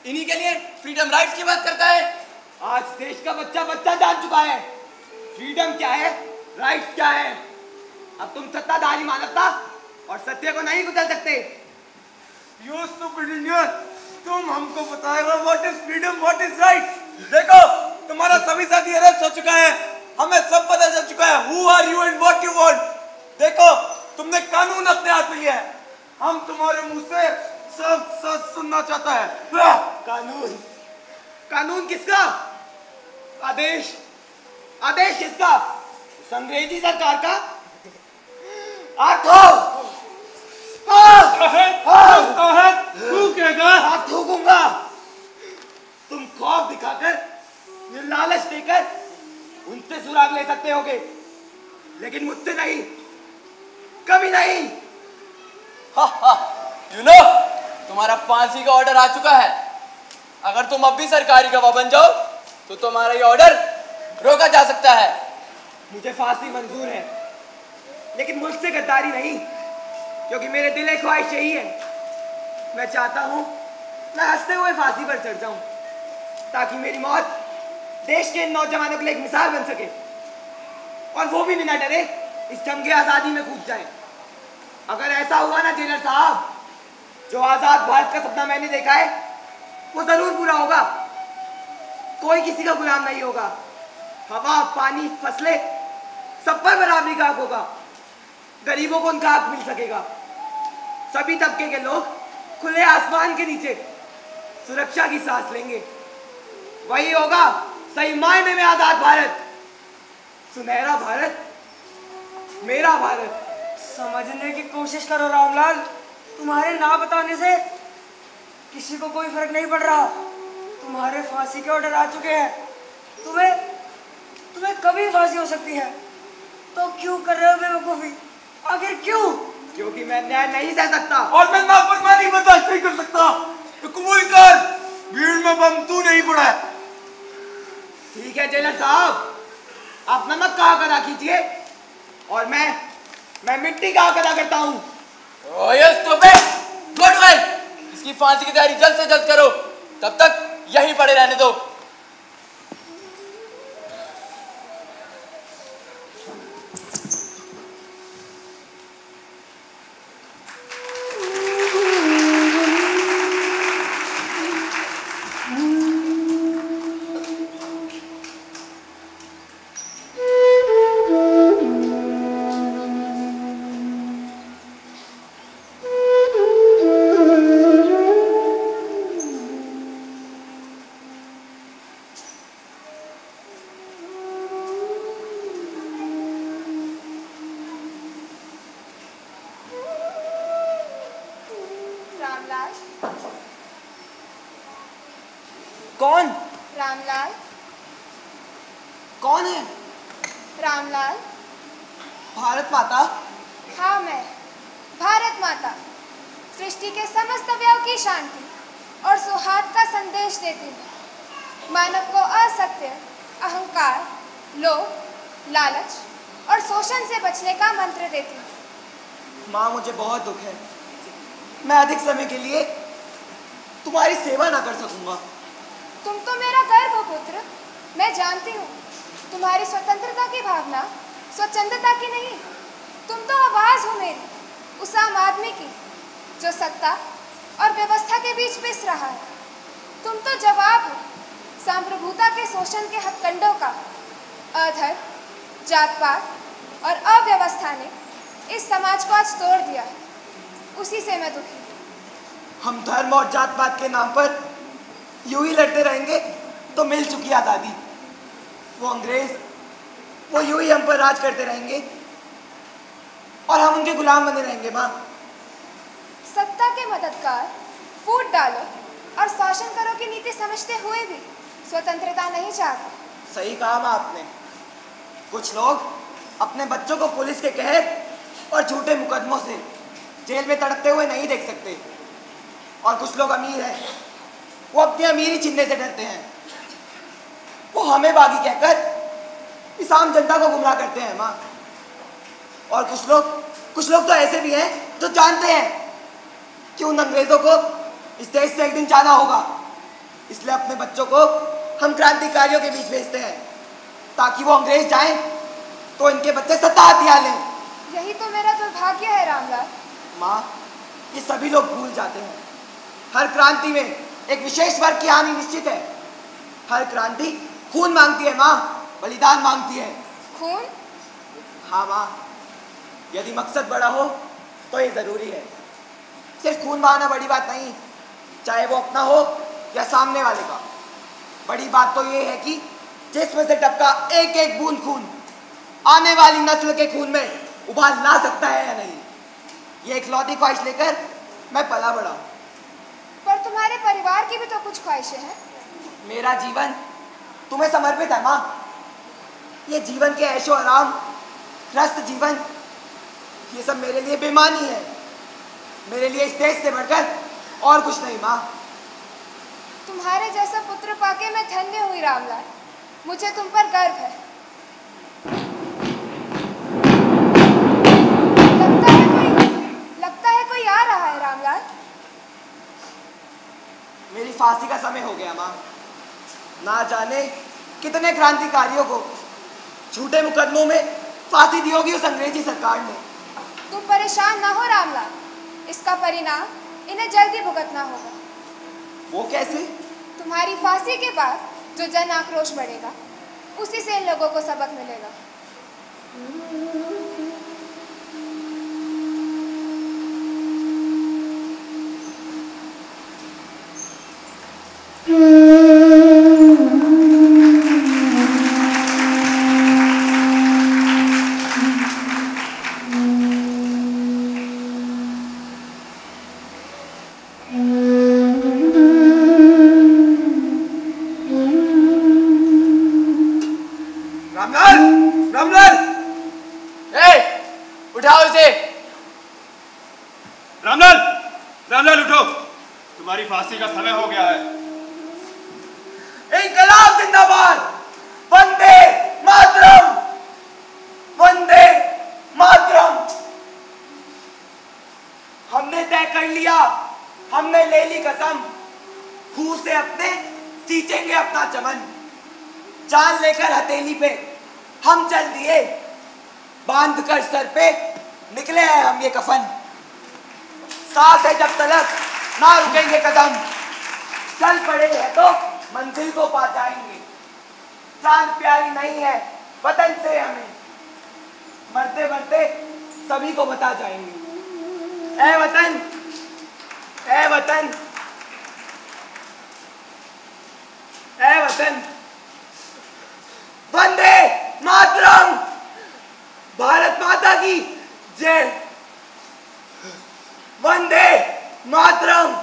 इन्हीं के लिए फ्रीडम राइट्स की बात करता है। आज देश का बच्चा बच्चा जान चुका है फ्रीडम क्या है, राइट्स क्या है। अब तुम सत्ताधारी मानवता और सत्य को नहीं कुचल सकते। You stupid Indian, तुम हमको बताएगा what is freedom, what is right? देखो तुम्हारा सभी साथी अरेस्ट हो चुका है, हमें सब पता चल चुका है who are you and what you want। देखो तुमने कानून अपने हाथ में लिया है, हम तुम्हारे मुंह से सब सच सुनना चाहता है। कानून, कानून किसका? आदेश, आदेश किसका? उस अंग्रेजी सरकार का। हाथ थूकूंगा। तुम खौफ दिखाकर, ये लालच देकर उनसे सुराग ले सकते होगे, लेकिन मुझसे नहीं, कभी नहीं। You know, तुम्हारा फांसी का ऑर्डर आ चुका है। अगर तुम अब भी सरकारी गवाह बन जाओ तो तुम्हारा ये ऑर्डर रोका जा सकता है। मुझे फांसी मंजूर है, लेकिन मुझसे गद्दारी नहीं, क्योंकि मेरे दिल की ख्वाहिश यही है। मैं चाहता हूँ मैं हंसते हुए फांसी पर चढ़ जाऊं, ताकि मेरी मौत देश के नौजवानों के लिए एक मिसाल बन सके, और वो भी बिना डरे इस जंग आजादी में कूद जाए। अगर ऐसा हुआ ना जेलर साहब, जो आजाद भारत का सपना मैंने देखा है वो जरूर पूरा होगा। कोई किसी का गुलाम नहीं होगा। हवा, पानी, फसलें सब पर बराबरी का हक होगा। गरीबों को उनका हक मिल सकेगा। सभी तबके के लोग खुले आसमान के नीचे सुरक्षा की सांस लेंगे। वही होगा सही मायने में आजाद भारत, सुनहरा भारत, मेरा भारत। समझने की कोशिश करो रामलाल, तुम्हारे ना बताने से किसी को कोई फर्क नहीं पड़ रहा। तुम्हारे फांसी के ऑर्डर आ चुके हैं। तुम्हें कभी फांसी हो सकती है, तो क्यों कर रहे हो बेवकूफी? आखिर क्यों? क्योंकि मैं न्याय नहीं सह सकता और मैं नाफरमानी बर्दाश्त नहीं कर सकता। तो कबूल कर, भीड़ में बम तू नहीं पड़ा है। ठीक है जेलर साहब, आप नमक का हक अदा कीजिए और मैं मिट्टी का हक अदा करता हूँ। Oh yes, stupid! Good one! इसकी फांसी की तैयारी जल्द से जल्द करो, तब तक यहीं पड़े रहने दो। रामलाल। कौन? रामलाल। कौन है? रामलाल। भारत माता? हाँ, मैं भारत माता सृष्टि के समस्त अवयव की शांति और सौहार्द का संदेश देती हूँ। मानव को असत्य, अहंकार, लोभ, लालच और शोषण से बचने का मंत्र देती हूँ। माँ, मुझे बहुत दुख है। मैं अधिक समय के लिए तुम्हारी सेवा ना कर सकूंगा। तुम तो मेरा गर्व हो पुत्र। मैं जानती हूँ तुम्हारी स्वतंत्रता की भावना स्वच्छंदता की नहीं। तुम तो आवाज हो मेरी, उस आम आदमी की जो सत्ता और व्यवस्था के बीच पिस रहा है। तुम तो जवाब हो संप्रभुता के शोषण के हथकंडों का। अधर्म, जात पात और अव्यवस्था ने इस समाज को आज तोड़ दिया है। उसी से मैं दुखी हूँ। हम धर्म और जात पात के नाम पर यूं ही लड़ते रहेंगे तो मिल चुकी आजादी। वो अंग्रेज, वो यूं ही हम पर राज करते रहेंगे और हम उनके गुलाम बने रहेंगे। माँ, सत्ता के मददगार, फूट डालो और शासन करो की नीति समझते हुए भी स्वतंत्रता नहीं चाहते। सही कहा माँ आपने। कुछ लोग अपने बच्चों को पुलिस के कहर और झूठे मुकदमों से जेल में तड़पते हुए नहीं देख सकते, और कुछ लोग अमीर हैं, वो अपनी अमीरी छीनने से डरते हैं। वो हमें बागी कहकर इस आम जनता को गुमराह करते हैं माँ। और कुछ लोग तो ऐसे भी हैं जो जानते हैं कि उन अंग्रेजों को इस देश से एक दिन जाना होगा, इसलिए अपने बच्चों को हम क्रांतिकारियों के बीच भेजते हैं ताकि वो अंग्रेज जाएं तो इनके बच्चे सत्ता हथियार लें। यही तो मेरा दुर्भाग्य है रामलाल। माँ, ये सभी लोग भूल जाते हैं हर क्रांति में एक विशेष वर्ग की हानि निश्चित है। हर क्रांति खून मांगती है माँ, बलिदान मांगती है। खून? हाँ माँ, यदि मकसद बड़ा हो तो ये जरूरी है। सिर्फ खून बहाना बड़ी बात नहीं, चाहे वो अपना हो या सामने वाले का। बड़ी बात तो ये है कि जिसमें से टपका एक एक बूंद खून आने वाली नस्ल के खून में उबाल ला सकता है या नहीं, ये इकलौती ख्वाहिश लेकर मैं पला बड़ा। पर तुम्हारे परिवार की भी तो कुछ ख्वाहिशें हैं। मेरा जीवन तुम्हें समर्पित है माँ। ये जीवन के ऐशो आराम, त्रस्त जीवन, ये सब मेरे लिए बेमानी है। मेरे लिए इस देश से बढ़कर और कुछ नहीं माँ। तुम्हारे जैसा पुत्र पाके मैं धन्य हुई रामलाल। मुझे तुम पर गर्व है। लगता है कोई आ रहा है रामलाल। मेरी फांसी का समय हो गया माँ। ना जाने कितने क्रांतिकारियों को झूठे मुकदमों में फांसी दी होगी उस अंग्रेजी सरकार ने। तुम परेशान ना हो रामलाल, इसका परिणाम इन्हें जल्दी भुगतना होगा। वो कैसे? तुम्हारी फांसी के बाद जो जन आक्रोश बढ़ेगा, उसी से इन लोगों को सबक मिलेगा। उठाओ इसे। रामलाल, रामलाल उठो, तुम्हारी फांसी का समय हो गया है। इंकलाब जिंदाबाद, वंदे मातरम, वंदे मातरम। हमने तय कर लिया, हमने ले ली कसम, खून से अपने सींचेंगे अपना चमन। जान लेकर हथेली पे हम चल दिए, बांध कर सर पे निकले हैं हम ये कफन। सांस है जब तलक ना रुकेंगे कदम, चल पड़े हैं तो मंजिल को पा जाएंगे। जान प्यारी नहीं है वतन से हमें, मरते मरते सभी को बता जाएंगे। ऐ वतन, ऐ वतन, ऐ वतन, वंदे मातरम। भारत माता की जय। वंदे मातरम।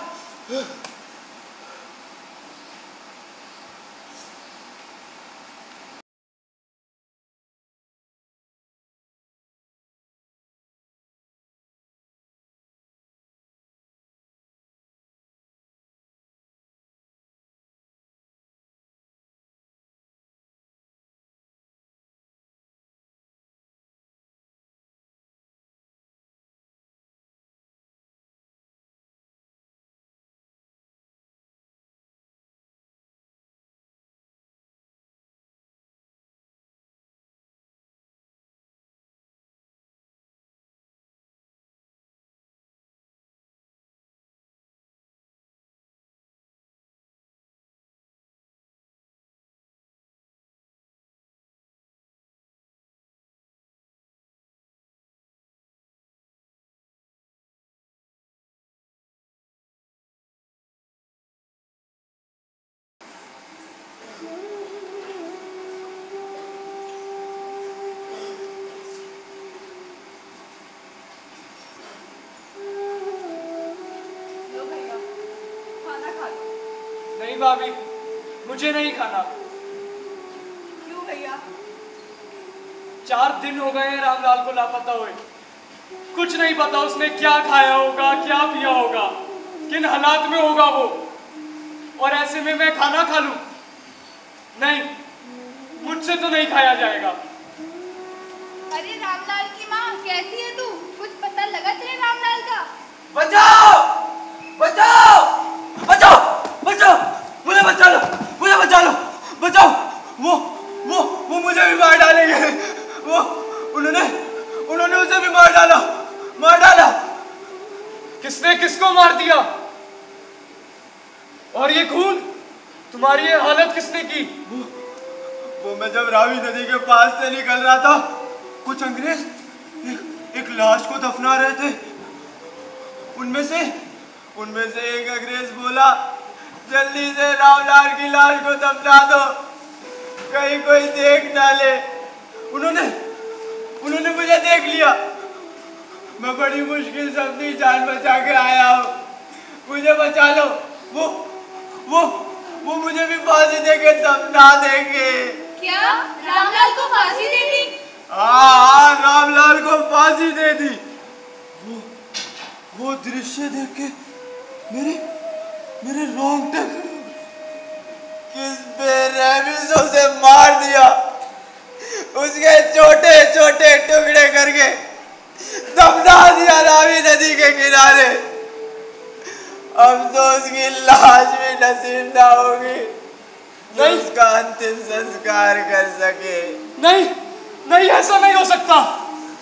नहीं भाभी, मुझे नहीं खाना। क्यों भैया? 4 दिन हो गए हैं रामलाल को लापता हुए। कुछ नहीं पता उसने क्या खाया होगा, क्या पिया होगा, किन हालात में होगा वो। और ऐसे में मैं खाना खा लूं? नहीं, मुझसे तो नहीं खाया जाएगा। अरे रामलाल की माँ, कैसी है तू? कुछ पता लगा तेरे रामलाल का? बचाओ! बचाओ! बचाओ! बचाओ! मुझे बचा लो! मुझे बचा लो! बचाओ! वो मुझे भी मार डालेंगे। वो उन्होंने उसे भी मार डाला। मार डाला। किसने किसको मार दिया? और ये खून, तुम्हारी ये हालत किसने की? वो मैं जब रावी नदी के पास से निकल रहा था, कुछ अंग्रेज एक लाश को दफना रहे थे। उनमें से एक अंग्रेज बोला, जल्दी से रामलाल की लाश को दफना दो, कहीं कोई देख ना ले। उन्होंने मुझे देख लिया। मैं बड़ी मुश्किल से अपनी जान बचा के आया हूँ। मुझे बचा लो। वो मुझे भी फांसी देके दफना देंगे। क्या रामलाल को फांसी दे दी? हाँ, रामलाल को फांसी दे दी। वो दृश्य देख के मेरे रोंगटे खड़े हो गए। किस बेरहमी से उसे मार दिया, उसके छोटे छोटे टुकड़े करके दफना दिया रावी नदी के किनारे। अब तो उसकी लाश भी नसीब ना होगी जो उसका अंतिम संस्कार कर सके। नहीं, ऐसा नहीं हो सकता।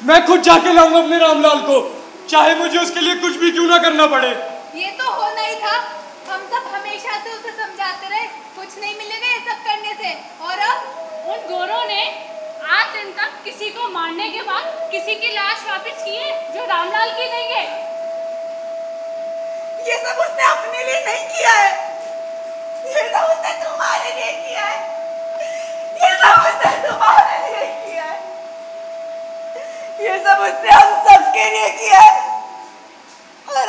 मैं खुद जाके लाऊंगा अपने रामलाल को, चाहे मुझे उसके लिए कुछ भी क्यों ना करना पड़े। ये तो होना ही था। हम सब हमेशा से उसे समझाते रहे, कुछ नहीं मिलेगा ये सब करने से। और अब उन गोरों ने आज दिन तक किसी को मारने के बाद किसी की लाश वापस की है जो रामलाल की नहीं है। ये सब उसने अपने लिए नहीं किया है, ये सब उसने तुम्हारे लिए किया है। ये सब उसने तुम्हारे लिए किया है। ये सब उसने हम सबके लिए किया है। और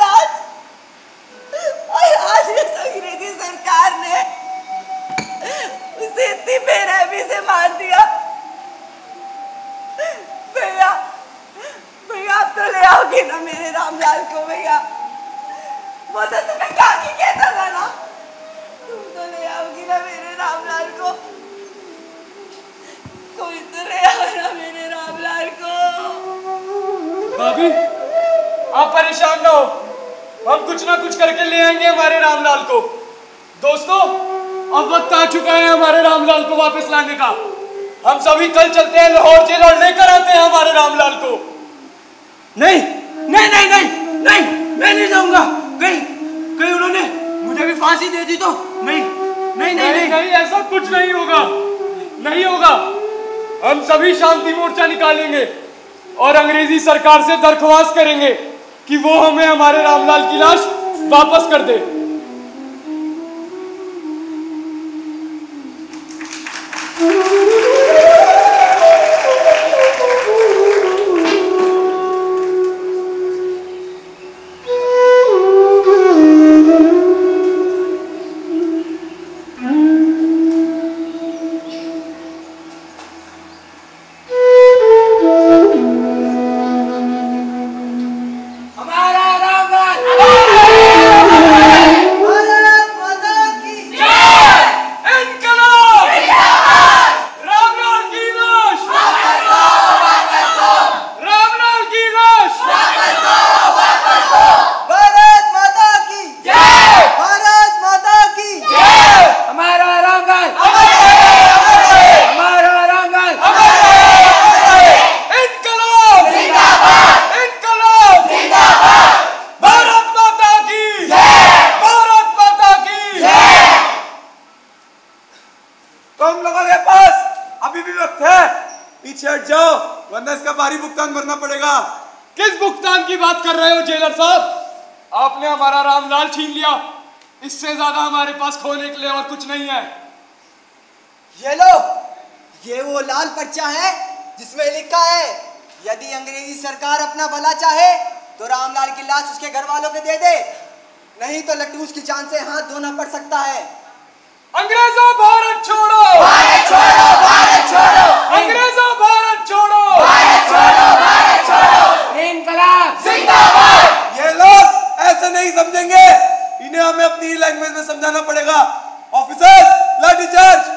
आज इस अंग्रेजी सरकार ने उसे इतनी बेरहमी से मार दिया। भैया आप तो ले आओगे ना मेरे रामलाल को? भैया वो तो तुम्हें काकी कहता था ना, तुम तो ले आओगी ना मेरे रामलाल को? कोई तो ले आओ ना मेरे रामलाल को। भाभी, आप परेशान ना हो, हम कुछ ना कुछ करके ले आएंगे हमारे रामलाल को। दोस्तों, अब वक्त आ चुका है हमारे रामलाल को वापस लाने का। हम सभी कल चलते हैं लाहौर जेल और लेकर आते हैं हमारे रामलाल को। नहीं, मैं नहीं जाऊंगा। कहीं उन्होंने मुझे भी फांसी दे दी तो? नहीं, ऐसा कुछ नहीं होगा। हम सभी शांति मोर्चा निकालेंगे और अंग्रेजी सरकार से दरख्वास्त करेंगे कि वो हमें हमारे रामलाल की लाश वापस कर दे। भारी भुगतान भरना पड़ेगा। किस भुगतान की बात कर रहे हो जेलर साहब? आपने हमारा रामलाल छीन लिया, इससे ज्यादा हमारे पास खोने के लिए और कुछ नहीं है। ये लो, ये वो लाल पर्चा है जिसमें लिखा है यदि अंग्रेजी सरकार अपना भला चाहे तो रामलाल की लाश उसके घर वालों को दे दे, नहीं तो लट्टूस की जान से हाथ धोना पड़ सकता है। अंग्रेजों भारत छोड़ो, भारत छोड़ो, भारत छोड़ो, अंग्रेजों भारत छोड़ो, भारत छोड़ो, भारत छोड़ो, इनकलाब जिंदाबाद। ये लोग ऐसे नहीं समझेंगे, इन्हें हमें अपनी लैंग्वेज में समझाना पड़ेगा। ऑफिसर्स, लाठीचार्ज।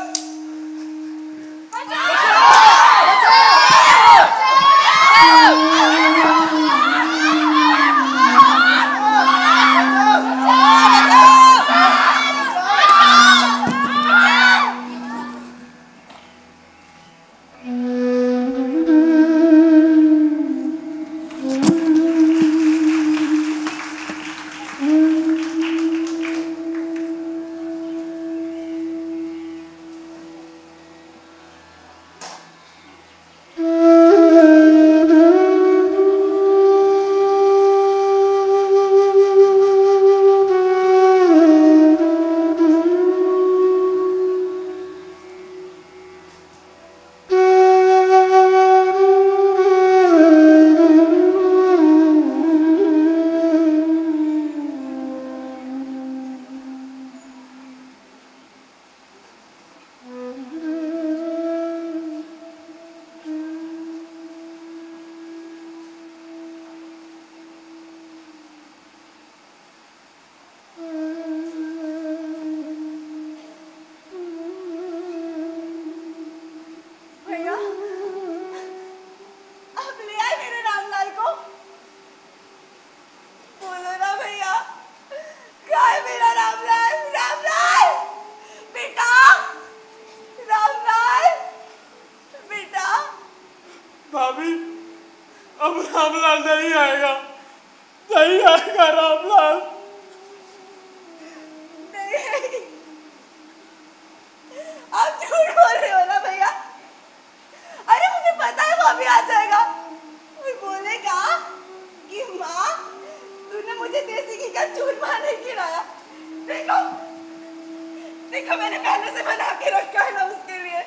भाभी, अब रामलाल नहीं आएगा, नहीं आएगा रामलाल। नहीं, आप झूठ बोल रहे हो ना भैया। अरे मुझे पता है वो अभी आ जाएगा और बोलेगा कि माँ तूने मुझे देसी घी का चूरमा नहीं खिलाया। देखो देखो मैंने पहले से बना के रखा है ना उसके लिए।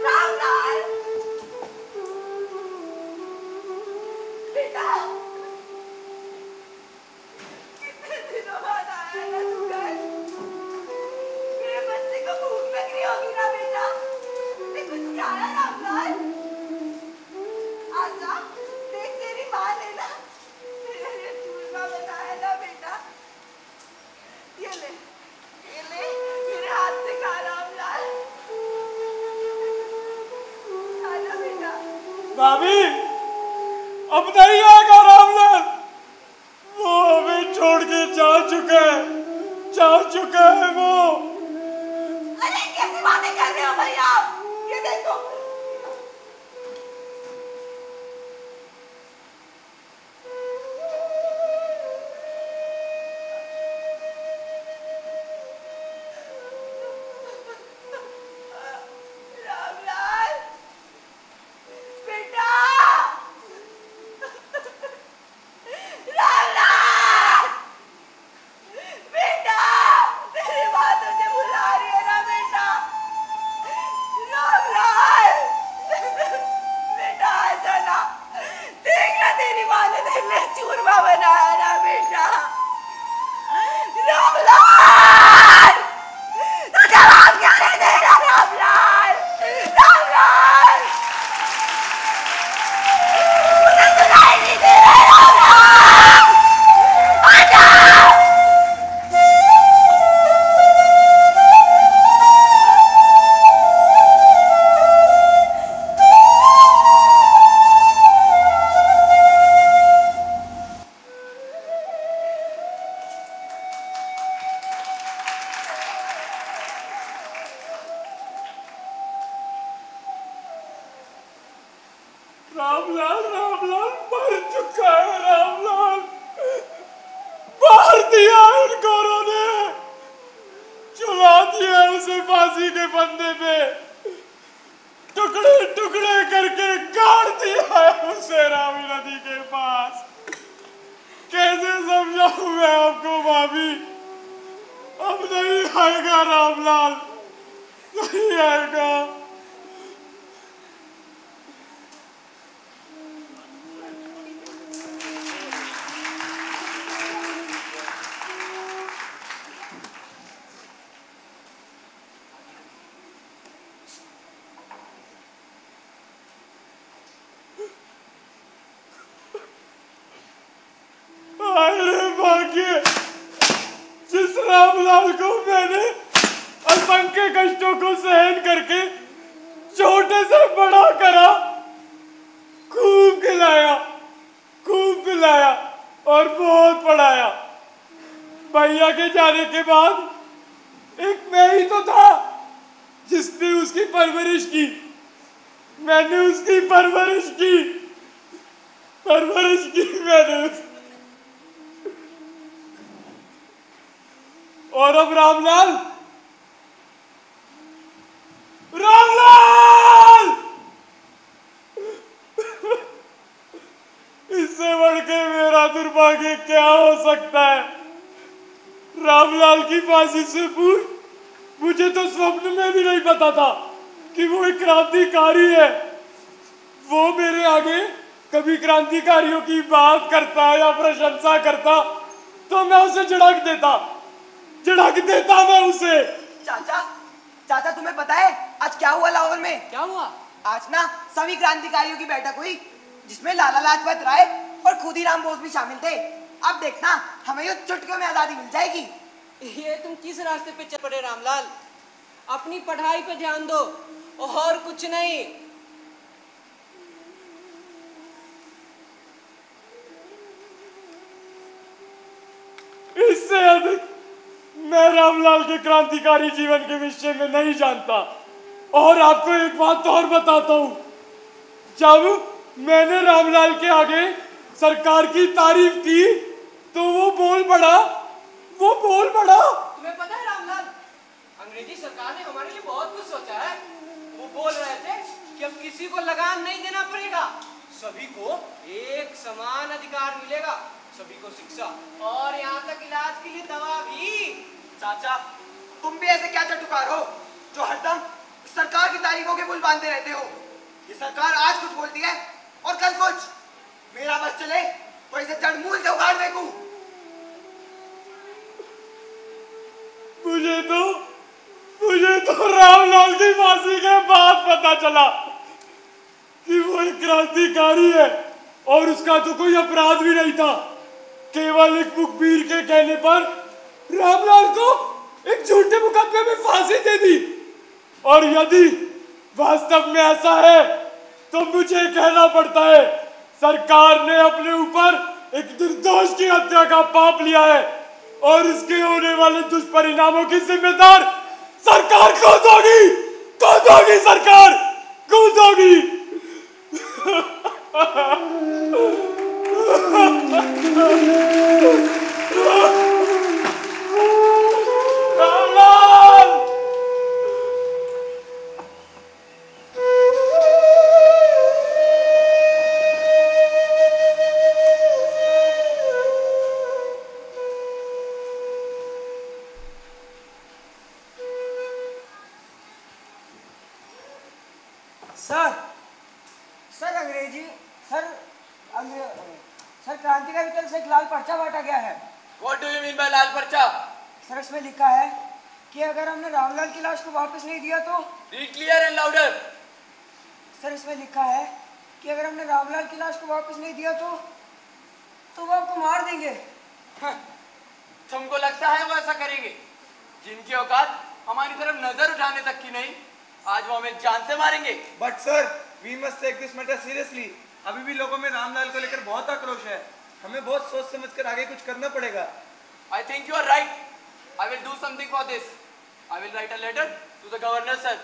रामलाल बेटा, कितने दिनों बाद आया ना तू घर। मेरे बच्चे को भूख लग रही होगी ना बेटा, तूने कुछ खाया रामलाल? आजा देख तेरी माँ ने ना तेरे लिए चूरमा बनाया ना बेटा। ये ले मेरे हाथ से खा रामलाल। आजा बेटा। भाभी, अब नहीं आएगा रामलाल, वो हमें छोड़ के जा चुका है वो। अरे कैसी बातें कर रहे हो भैया आप? ये देखो रामलाल बेटा, रामलाल बेटा, तेरी माँ तुझे बुला रही है ना बेटा। रामलाल बेटा आजा ना, देख ना तेरी माँ ने तेरे लिए चूरमा बनाया ना बेटा। रामलाल तू जवाब क्या नहीं दे रहा रामलाल? रामलाल मुझे सुनाई नहीं दे रहा रामलाल, आजा। रामलाल मर चुका है। रामलाल मार दिया इन गोरों ने, चुला दिया उसे फांसी के फंदे पे टुकड़े टुकड़े करके गाड़ दिया है उसे रावी नदी के पास। कैसे समझाऊं मैं आपको भाभी? अब नहीं आएगा रामलाल, नहीं आएगा। अरे भाग्य, जिस रामलाल को मैंने असंख्य कष्टों को सहन करके छोटे से बड़ा करा, खूब खिलाया, खूब पिलाया और बहुत पढ़ाया। भैया के जाने के बाद एक मैं ही तो था जिसने उसकी परवरिश की। मैंने उसकी परवरिश की मैंने उसकी। और अब रामलाल इससे बढ़ के मेरा दुर्भाग्य क्या हो सकता है? रामलाल की फांसी से पूर्व मुझे तो स्वप्न में भी नहीं पता था कि वो एक क्रांतिकारी है। वो मेरे आगे कभी क्रांतिकारियों की बात करता या प्रशंसा करता तो मैं उसे झड़क देता मैं उसे। चाचा तुम्हें पता है आज क्या हुआ लाहौर में? क्या हुआ? आज ना सभी क्रांतिकारियों की बैठक हुई जिसमें लाला लाजपत राय और खुदीराम बोस भी शामिल थे। अब देखना हमें ये चुटकियों में आजादी मिल जाएगी। ये तुम किस रास्ते पे चल पड़े रामलाल? अपनी पढ़ाई पे ध्यान दो और कुछ नहीं। इससे अधिक मैं रामलाल के क्रांतिकारी जीवन के विषय में नहीं जानता। और आपको एक बात और बताता हूं, जब मैंने रामलाल के आगे सरकार की तारीफ की तो वो बोल पड़ा। तुम्हें पता है रामलाल, अंग्रेजी सरकार ने हमारे लिए बहुत कुछ सोचा है। वो बोल रहे थे कि अब किसी को लगान नहीं देना पड़ेगा, सभी को एक समान अधिकार मिलेगा, सभी को शिक्षा और यहाँ तक इलाज के लिए दवा भी। चाचा तुम भी ऐसे क्या चटुकार हो जो हरदम सरकार की तारीफों के पुल बांधते रहते हो? ये सरकार आज कुछ बोलती है और कल कुछ। मेरा बस चले तो इसे जड़मूल से उखाड़ फेंकूं। मुझे तो रामलाल की फांसी के बाद पता चला कि वो एक क्रांतिकारी है और उसका तो कोई अपराध भी नहीं था। केवल एक मुखबिर के कहने पर रामलाल को एक झूठे मुकदमे में फांसी दे दी। और यदि वास्तव में ऐसा है तो मुझे कहना पड़ता है, सरकार ने अपने ऊपर एक निर्दोष की हत्या का पाप लिया है और इसके होने वाले दुष्परिणामों की जिम्मेदार सरकार खुद होगी सरकार खुद होगी। सर क्रांतिकारी तरफ से एक लाल पर्चा बांटा गया है। What do you mean by लाल पर्चा? सर इसमें लिखा है कि अगर हमने रामलाल की लाश को वापस नहीं दिया तो। Read clear and louder. Sir इसमें लिखा है कि अगर हमने रामलाल की लाश को वापस नहीं दिया तो वो आपको मार देंगे। तुमको लगता है वो ऐसा करेंगे? जिनकी औकात हमारी तरफ नजर उठाने तक की नहीं, आज वो हमें जान से मारेंगे। But sir, we must take this matter seriously. अभी भी लोगों में रामलाल को लेकर बहुत आक्रोश है। हमें बहुत सोच समझकर आगे कुछ करना पड़ेगा। I think you are right. I will do something for this. I will write a letter to the governor sir.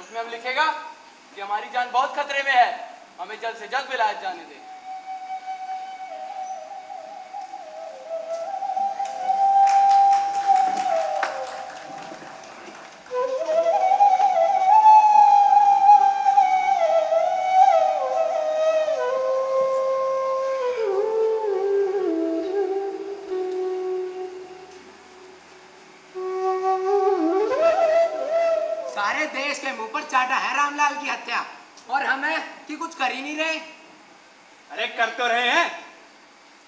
उसमें हम लिखेगा कि हमारी जान बहुत खतरे में है, हमें जल्द से जल्द विलायत जाने दें। लाल की हत्या, और हमें कि कुछ कर ही नहीं रहे। अरे कर तो रहे हैं।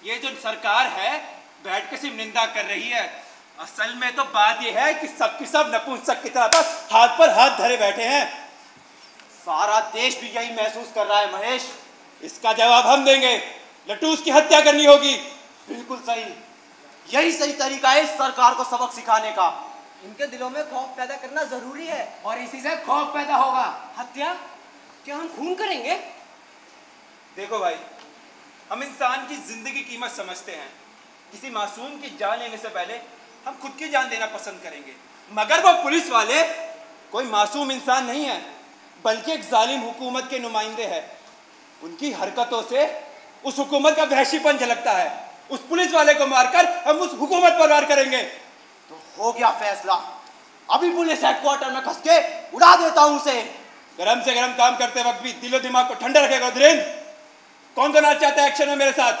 ये जो सरकार है बैठ के सिर्फ निंदा कर रही है। असल में तो बात यह है कि सबकी सब नपुंसक की तरह बस हाथ पर हाथ धरे बैठे हैं। सारा देश भी यही महसूस कर रहा है महेश। इसका जवाब हम देंगे। लटूस की हत्या करनी होगी। बिल्कुल सही, यही सही तरीका है इस सरकार को सबक सिखाने का। इनके दिलों में खौफ पैदा करना जरूरी है, और इसी से खौफ पैदा होगा। हत्या? क्या हम खून करेंगे? देखो भाई, हम इंसान की जिंदगी की कीमत समझते हैं। किसी मासूम की जान लेने से पहले हम खुद की जान देना पसंद करेंगे। मगर वो पुलिस वाले कोई मासूम इंसान नहीं है, बल्कि एक जालिम हुकूमत के नुमाइंदे हैं। उनकी हरकतों से उस हुकूमत का वहशीपन झलकता है। उस पुलिस वाले को मारकर हम उस हुकूमत पर वार करेंगे। तो हो गया फैसला। अभी पुलिस हेडक्वार्टर में खस के उड़ा देता हूं उसे। गरम से गरम काम करते वक्त भी दिलो दिमाग को ठंडा रखेगा धीरेन्द्र। कौन करना चाहता है एक्शन में मेरे साथ?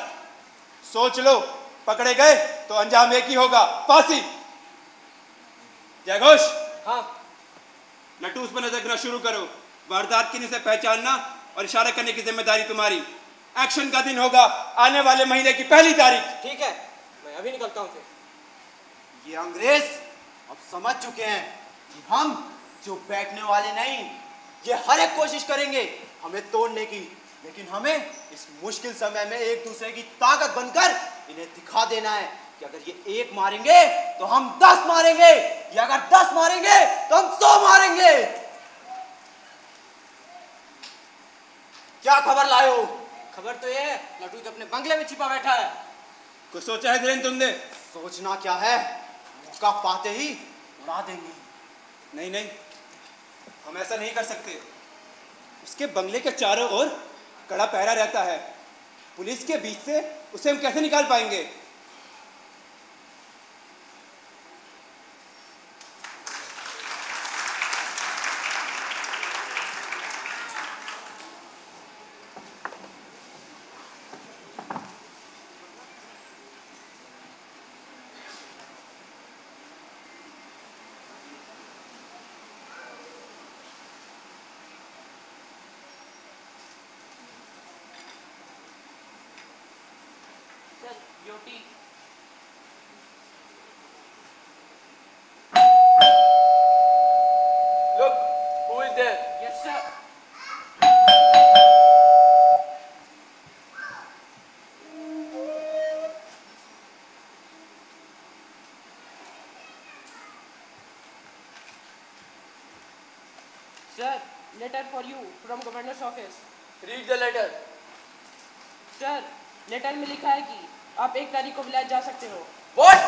सोच लो, पकड़े गए तो अंजाम एक ही होगा, फांसी। जयघोष, हाँ। लटूस पर नजर रखना शुरू करो। वारदात की से पहचानना और इशारा करने की जिम्मेदारी तुम्हारी। एक्शन का दिन होगा आने वाले महीने की 1 तारीख। ठीक है, मैं अभी निकलता हूँ फिर। ये अंग्रेज अब समझ चुके हैं कि हम जो बैठने वाले नहीं। ये हर एक कोशिश करेंगे हमें तोड़ने की, लेकिन हमें इस मुश्किल समय में एक दूसरे की ताकत बनकर इन्हें दिखा देना है कि अगर ये 1 मारेंगे तो हम 10 मारेंगे, या अगर 10 मारेंगे तो हम 100 मारेंगे। क्या खबर लाए हो? खबर तो ये है, लटूस अपने बंगले में छिपा बैठा है। कुछ सोचा है धीरेन्द्र तुमने? सोचना क्या है, मौका पाते ही उड़ा देंगे। नहीं नहीं, हम ऐसा नहीं कर सकते। उसके बंगले के चारों ओर कड़ा पहरा रहता है। पुलिस के बीच से उसे हम कैसे निकाल पाएंगे? Look, who is there? Yes, sir. Sir, letter for you from governor's office. Read the letter. Sir, letter में लिखा है कि आप 1 तारीख को विलायत जा सकते हो। What?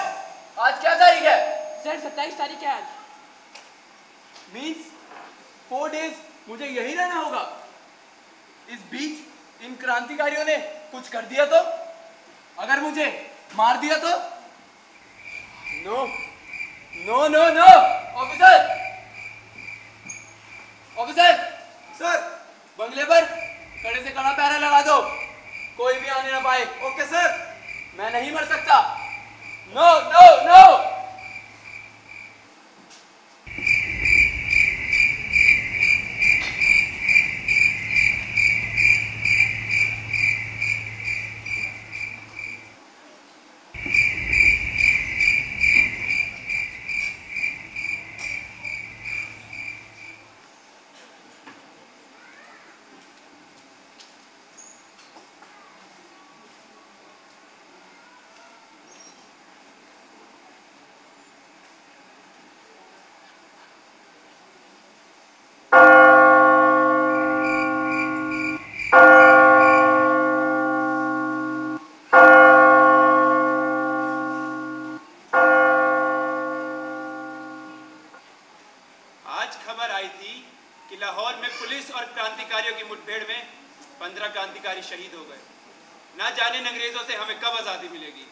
आज क्या तारीख है? सर 27 तारीख है आज। Means 4 days मुझे यही रहना होगा। इस बीच इन क्रांतिकारियों ने कुछ कर दिया तो? अगर मुझे मार दिया तो? No no no no. Officer, officer sir, बंगले पर कड़े से कड़ा पहरा लगा दो, कोई भी आने ना पाए। Okay sir. मैं नहीं मर सकता। No no no. शहीद हो गए। ना जाने इन अंग्रेजों से हमें कब आजादी मिलेगी।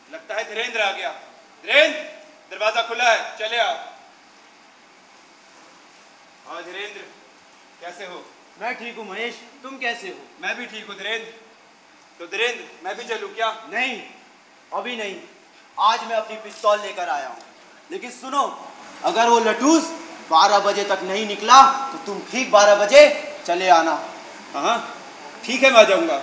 लगता है धीरेन्द्र आ गया। धीरेन्द्र, दरवाजा खुला है, चले आओ। हाँ धीरेन्द्र, कैसे हो? मैं ठीक हूँ महेश, तुम कैसे हो? मैं भी ठीक हूँ धीरेन्द्र। तो धीरेन्द्र, मैं भी चलूँ क्या? नहीं, अभी नहीं। आज मैं अपनी पिस्तौल लेकर आया हूँ। लेकिन सुनो, अगर वो लटूस 12 बजे तक नहीं निकला तो तुम ठीक 12 बजे चले आना। हाँ ठीक है, मैं आ जाऊंगा।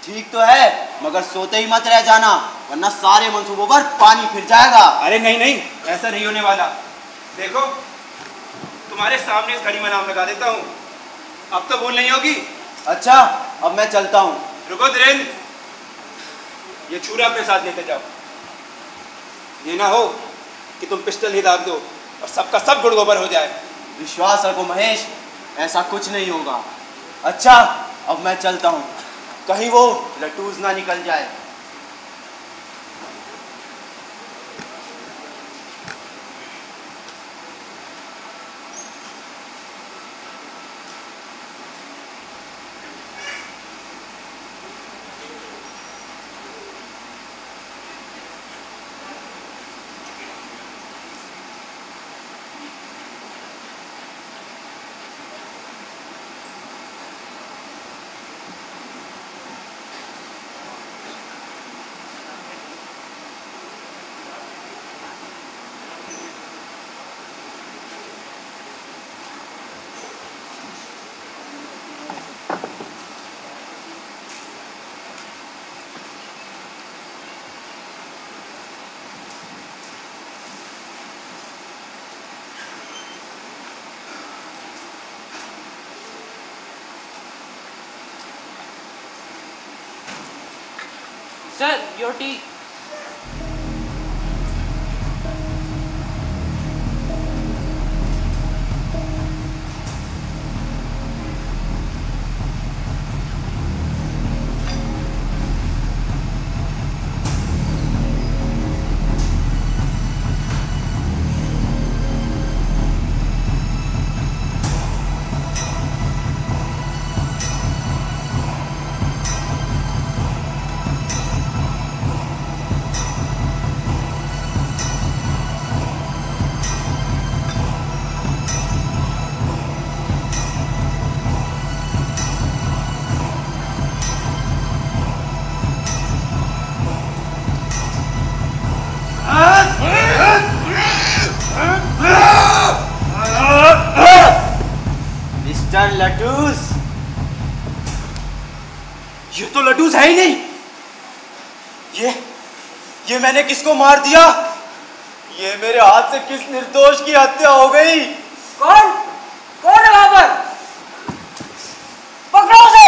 ठीक तो है, मगर सोते ही मत रह जाना, वरना सारे मंसूबों पर पानी फिर जाएगा। अरे नहीं नहीं, ऐसा नहीं होने वाला। देखो, तुम्हारे सामने इस घड़ी में नाम लगा देता हूँ, अब तो भूल नहीं होगी। अच्छा, अब मैं चलता हूँ। रुको धीरेन्द्र, ये छुरा अपने साथ लेते जाओ। ये ना हो कि तुम पिस्टल ही दाग दो और सबका सब गुड़ गोबर हो जाए। विश्वास रखो महेश, ऐसा कुछ नहीं होगा। अच्छा, अब मैं चलता हूँ, कहीं वो लटूस ना निकल जाए। Sir, your tea. मिस्टर लटूस, ये तो लटूस है ही नहीं। ये मैंने किसको मार दिया? ये मेरे हाथ से किस निर्दोष की हत्या हो गई? कौन कौन है वहां पर? पकड़ो उसे।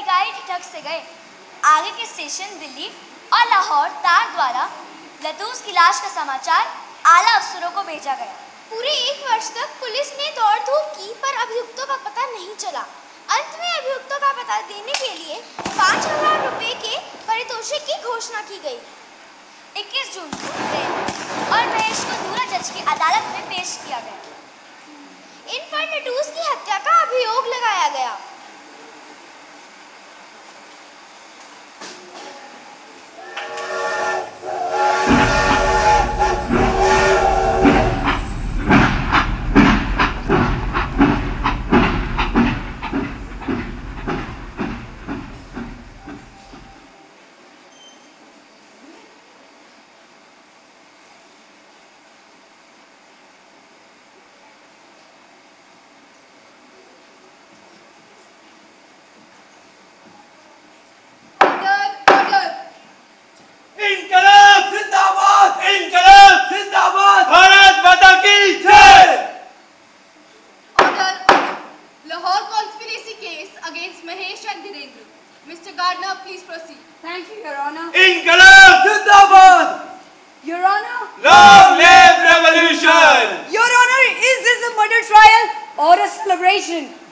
शिकारी ठिठक से गए। आगे के स्टेशन दिल्ली और लाहौर तार द्वारा लतूस की लाश का समाचार आला अफसरों को भेजा गया। पूरे 1 वर्ष तक पुलिस ने दौड़ धूप की पर अभियुक्तों का पता नहीं चला। अंत में अभियुक्तों का पता देने के लिए 5,000 रुपए के पारितोषिक की घोषणा की गई। 21 जून को वीरेंद्र और महेश को दूरा जज की अदालत में पेश किया गया। इन पर लटूस की हत्या का अभियोग लगाया गया।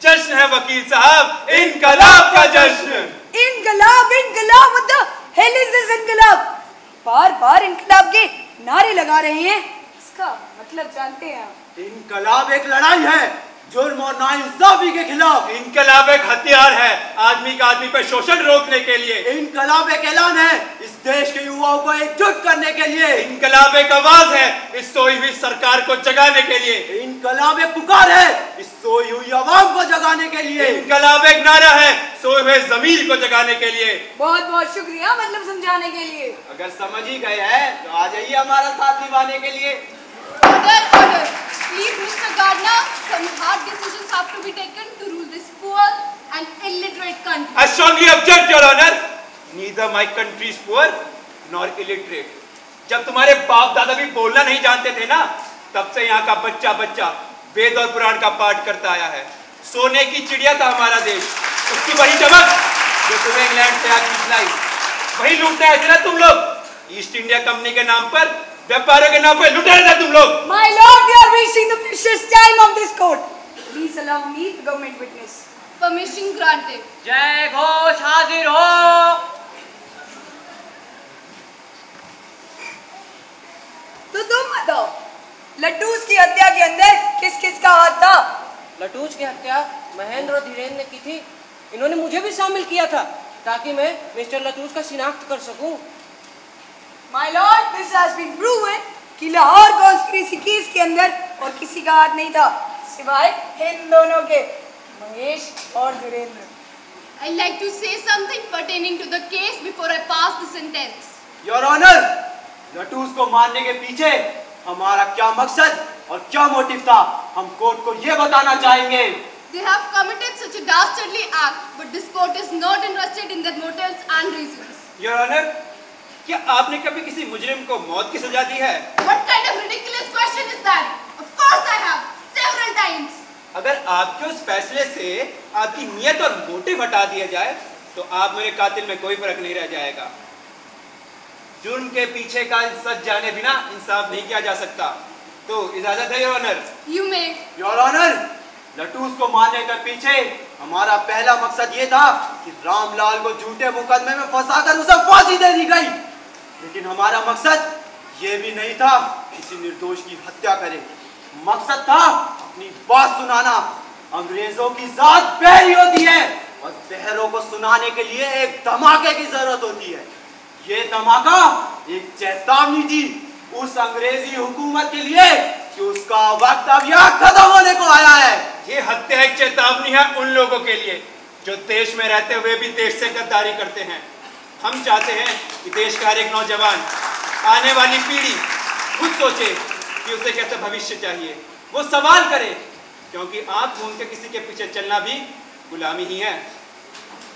जश्न है वकील साहब, इनकलाब का जश्न। इनकलाब, इनकलाब, what the hell is this इनकलाब? बार-बार इनकलाब के नारे लगा रहे हैं, इसका मतलब जानते हैं। इनकलाब एक लड़ाई है जुर्म और नाइंसाफी के खिलाफ। इनकलाब एक हथियार है आदमी का आदमी पर शोषण रोकने के लिए। इनकलाब एक ऐलान है इस देश के युवाओं को एकजुट करने के लिए। इनकलाब एक आवाज है इस सोई हुई सरकार को जगाने के लिए। इनकलाब एक पुकार है इस सोई हुई आवाम को जगाने के लिए। इनकलाब एक नारा है सोए हुए जमीर को जगाने के लिए। बहुत बहुत शुक्रिया मतलब समझाने के लिए। अगर समझ ही गए हैं तो आ जाइए हमारा साथ निभाने के लिए। Order. Please, Mr. Gardner, some hard decisions have to be taken to rule this poor and illiterate country. I strongly object, Your Honor. Neither my country is poor nor illiterate. जब तुम्हारे बाप दादा भी बोलना नहीं जानते थे ना, तब से यहाँ का बच्चा बच्चा वेद और पुराण का पाठ करता आया है। सोने की चिड़िया था हमारा देश, उसकी वही चमक जो तुम्हें इंग्लैंड से आके खिलाई। वही लूटने आए थे ना तुम लोग। ईस्ट इंडिया कंपनी के नाम पर, व्यापारियों के नाम पर लुटे थे तुम लोग। My lord, we are wasting the precious time of this court. Please allow me, the government witness. Permission granted. जय घोष हाजिर हो। तो तुम बताओ, लट्टूस की हत्या के अंदर किस किस का हाथ था? लट्टूस की हत्या महेंद्र और धीरेन्द्र ने की थी। इन्होंने मुझे भी शामिल किया था ताकि मैं मिस्टर लट्टूस का शिनाख्त कर सकूं। My lord, this has been proven कि लाहौर कॉन्स्पिरेसी केस के अंदर और किसी का हाथ नहीं था सिवाय इन दोनों के, महेश और Dhirendra. I'd like to say something pertaining to the case before I pass the sentence. Your Honor, लट्टूस को मारने के पीछे हमारा क्या मकसद और क्या मोटिव था, हम कोर्ट को ये बताना चाहेंगे। They have committed such a dastardly act, but this court is not interested in their motives and reasons. Your Honor, क्या आपने कभी किसी मुजरिम को मौत की सजा दी है? What kind of ridiculous question is that? Of course I have, several times. अगर आपके उस फैसले से आपकी नियत और मोटिव हटा दिया जाए, तो आप मेरे कातिल में कोई फर्क नहीं रह जाएगा। जुर्म के पीछे का सच जाने बिना इंसाफ नहीं किया जा सकता। तो इजाजत है, your honour. You may. Your honour, लट्टूस को मारने के पीछे हमारा पहला मकसद ये था कि रामलाल को झूठे मुकदमे में फंसाकर उसे फांसी दे दी गई। लेकिन हमारा मकसद ये भी नहीं था किसी निर्दोष की हत्या करे। मकसद था अपनी बात सुनाना। अंग्रेजों की जात बहरी होती है और बहरों को सुनाने के लिए एक धमाके की जरूरत होती है। ये धमाका एक चेतावनी थी उस अंग्रेजी हुकूमत के लिए कि उसका वक्त अब यहाँ खत्म होने को आया है। ये हत्या एक चेतावनी है उन लोगों के लिए जो देश में रहते हुए भी देश से गद्दारी करते हैं। हम चाहते हैं कि देश का हर एक नौजवान, आने वाली पीढ़ी खुद सोचे कि उसे कैसा भविष्य चाहिए। वो सवाल करे, क्योंकि आंख मूंद के किसी के पीछे चलना भी गुलामी ही है।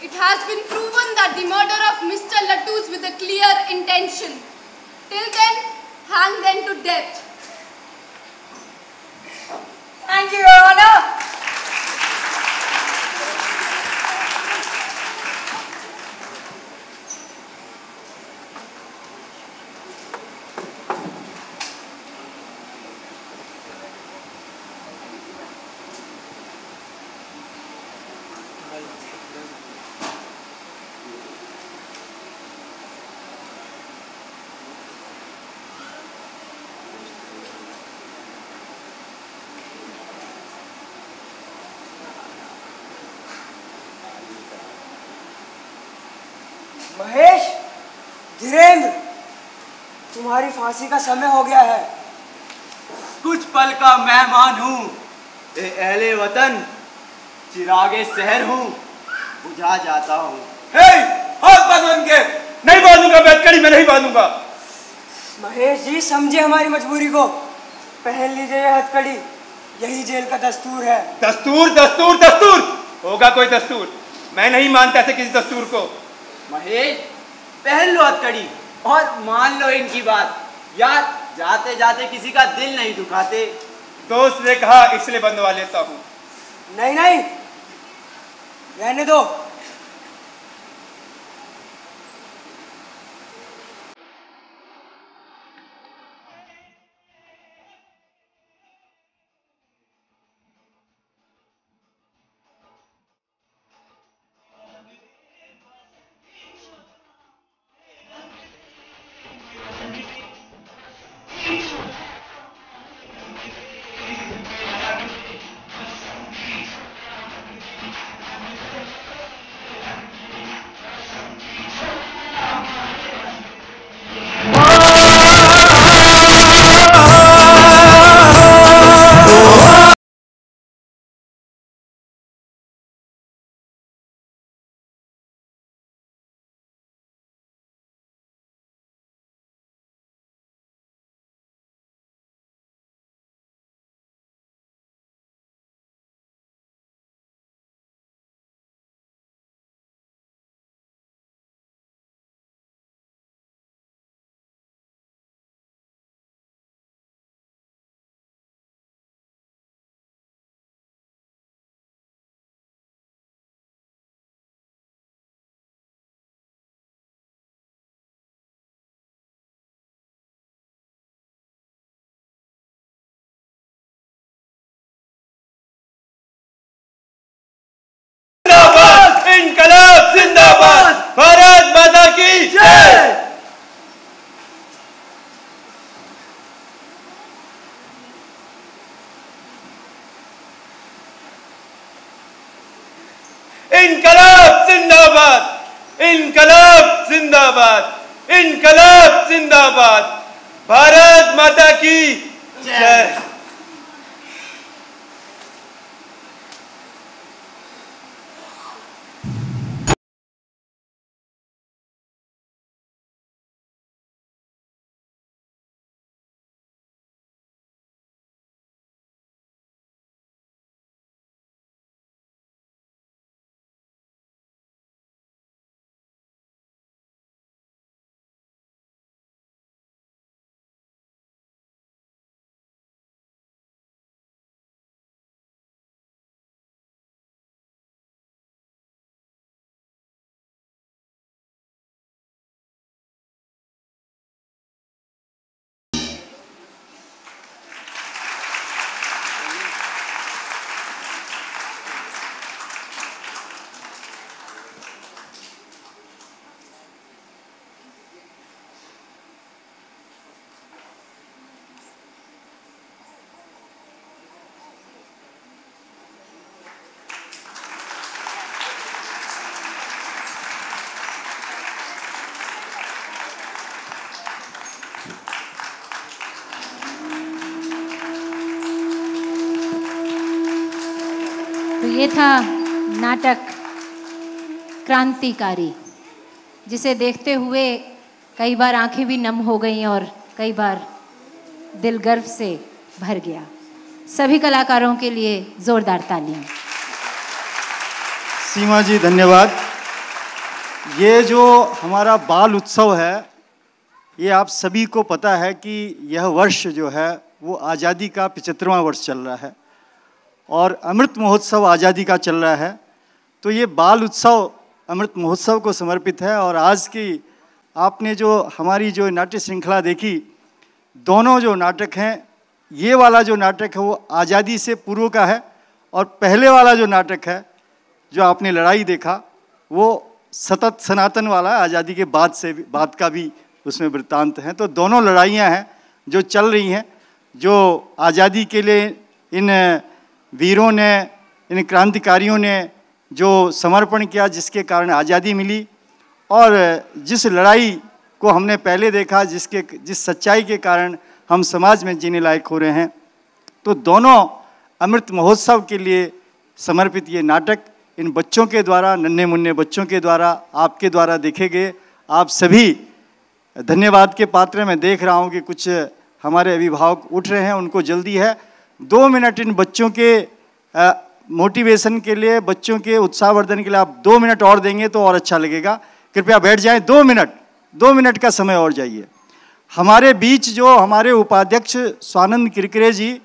It has been proven that the murder of Mr. Lattoos with a clear intention. Till then, hang them to death. Thank you, Your Honor. Mahesh, Dhirendra, तुम्हारी फांसी का समय हो गया है। कुछ पल का मेहमान हूँ, अहले वतन, चिरागे शहर हूँ, बुझा जाता हूँ। हाथ बांध के नहीं बांधूंगा, बैठकड़ी में नहीं बांधूंगा। महेश जी, समझे हमारी मजबूरी को, पहन लीजिए यह हथकड़ी, यही जेल का दस्तूर है। दस्तूर दस्तूर दस्तूर होगा कोई दस्तूर? मैं नहीं मानता ऐसे किसी दस्तूर को। महेश, पहन लो हथकड़ी और मान लो इनकी बात। यार, जाते जाते किसी का दिल नहीं दुखाते। दोस्त ने कहा इसलिए बंधवा लेता हूँ। नहीं नहीं, रहने दो। इंकलाब जिंदाबाद, भारत माता की जय। इंकलाब जिंदाबाद, इंकलाब जिंदाबाद, इंकलाब जिंदाबाद, भारत माता की जय। तो ये था नाटक क्रांतिकारी, जिसे देखते हुए कई बार आंखें भी नम हो गईं और कई बार दिल गर्व से भर गया। सभी कलाकारों के लिए जोरदार तालियां। सीमा जी धन्यवाद। ये जो हमारा बाल उत्सव है, ये आप सभी को पता है कि यह वर्ष जो है वो आज़ादी का 75वां वर्ष चल रहा है और अमृत महोत्सव आज़ादी का चल रहा है। तो ये बाल उत्सव अमृत महोत्सव को समर्पित है। और आज की आपने जो हमारी जो नाट्य श्रृंखला देखी, दोनों जो नाटक हैं, ये वाला जो नाटक है वो आज़ादी से पूर्व का है और पहले वाला जो नाटक है जो आपने लड़ाई देखा वो सतत सनातन वाला आज़ादी के बाद का भी उसमें वृत्तांत हैं। तो दोनों लड़ाइयाँ हैं जो चल रही हैं, जो आज़ादी के लिए इन वीरों ने, इन क्रांतिकारियों ने जो समर्पण किया, जिसके कारण आज़ादी मिली, और जिस लड़ाई को हमने पहले देखा, जिस सच्चाई के कारण हम समाज में जीने लायक हो रहे हैं, तो दोनों अमृत महोत्सव के लिए समर्पित ये नाटक इन बच्चों के द्वारा, नन्हे मुन्ने बच्चों के द्वारा, आपके द्वारा देखे गए। आप सभी धन्यवाद के पात्र। मैं देख रहा हूँ कि कुछ हमारे अभिभावक उठ रहे हैं, उनको जल्दी है। 2 मिनट इन बच्चों के मोटिवेशन के लिए, बच्चों के उत्साहवर्धन के लिए आप 2 मिनट और देंगे तो और अच्छा लगेगा। कृपया बैठ जाएं। 2 मिनट का समय और जाइए। हमारे बीच जो हमारे उपाध्यक्ष स्वानंद किरकिरे जी,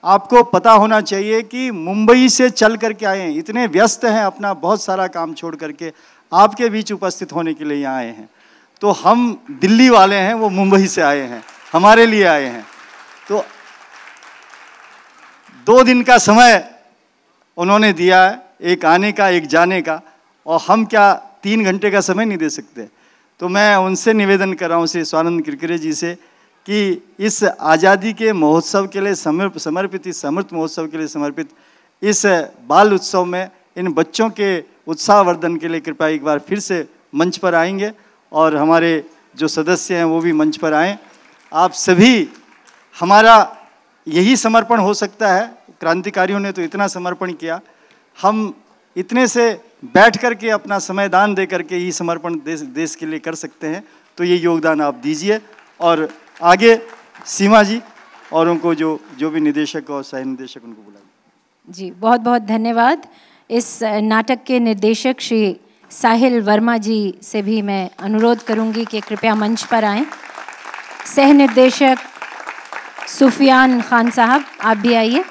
आपको पता होना चाहिए कि मुंबई से चल करके आए हैं, इतने व्यस्त हैं, अपना बहुत सारा काम छोड़ करके आपके बीच उपस्थित होने के लिए यहाँ आए हैं। तो हम दिल्ली वाले हैं, वो मुंबई से आए हैं, हमारे लिए आए हैं। तो 2 दिन का समय उन्होंने दिया है, एक आने का, एक जाने का, और हम क्या 3 घंटे का समय नहीं दे सकते। तो मैं उनसे निवेदन कर रहा हूँ, श्री स्वानंद किरकिरे जी से, कि इस आज़ादी के महोत्सव के लिए समर्पित, इस अमृत महोत्सव के लिए समर्पित इस बाल उत्सव में इन बच्चों के उत्साहवर्धन के लिए कृपया एक बार फिर से मंच पर आएंगे, और हमारे जो सदस्य हैं वो भी मंच पर आएँ। आप सभी, हमारा यही समर्पण हो सकता है। क्रांतिकारियों ने तो इतना समर्पण किया, हम इतने से बैठ कर के अपना समय दान दे करके ही समर्पण देश के लिए कर सकते हैं। तो ये योगदान आप दीजिए। और आगे सीमा जी और उनको जो भी निदेशक और सह निदेशक, उनको बुलाइए। जी, बहुत बहुत धन्यवाद। इस नाटक के निर्देशक श्री साहिल वर्मा जी से भी मैं अनुरोध करूंगी कि कृपया मंच पर आएं। सह निर्देशक सुफियान खान साहब, आप भी आइए।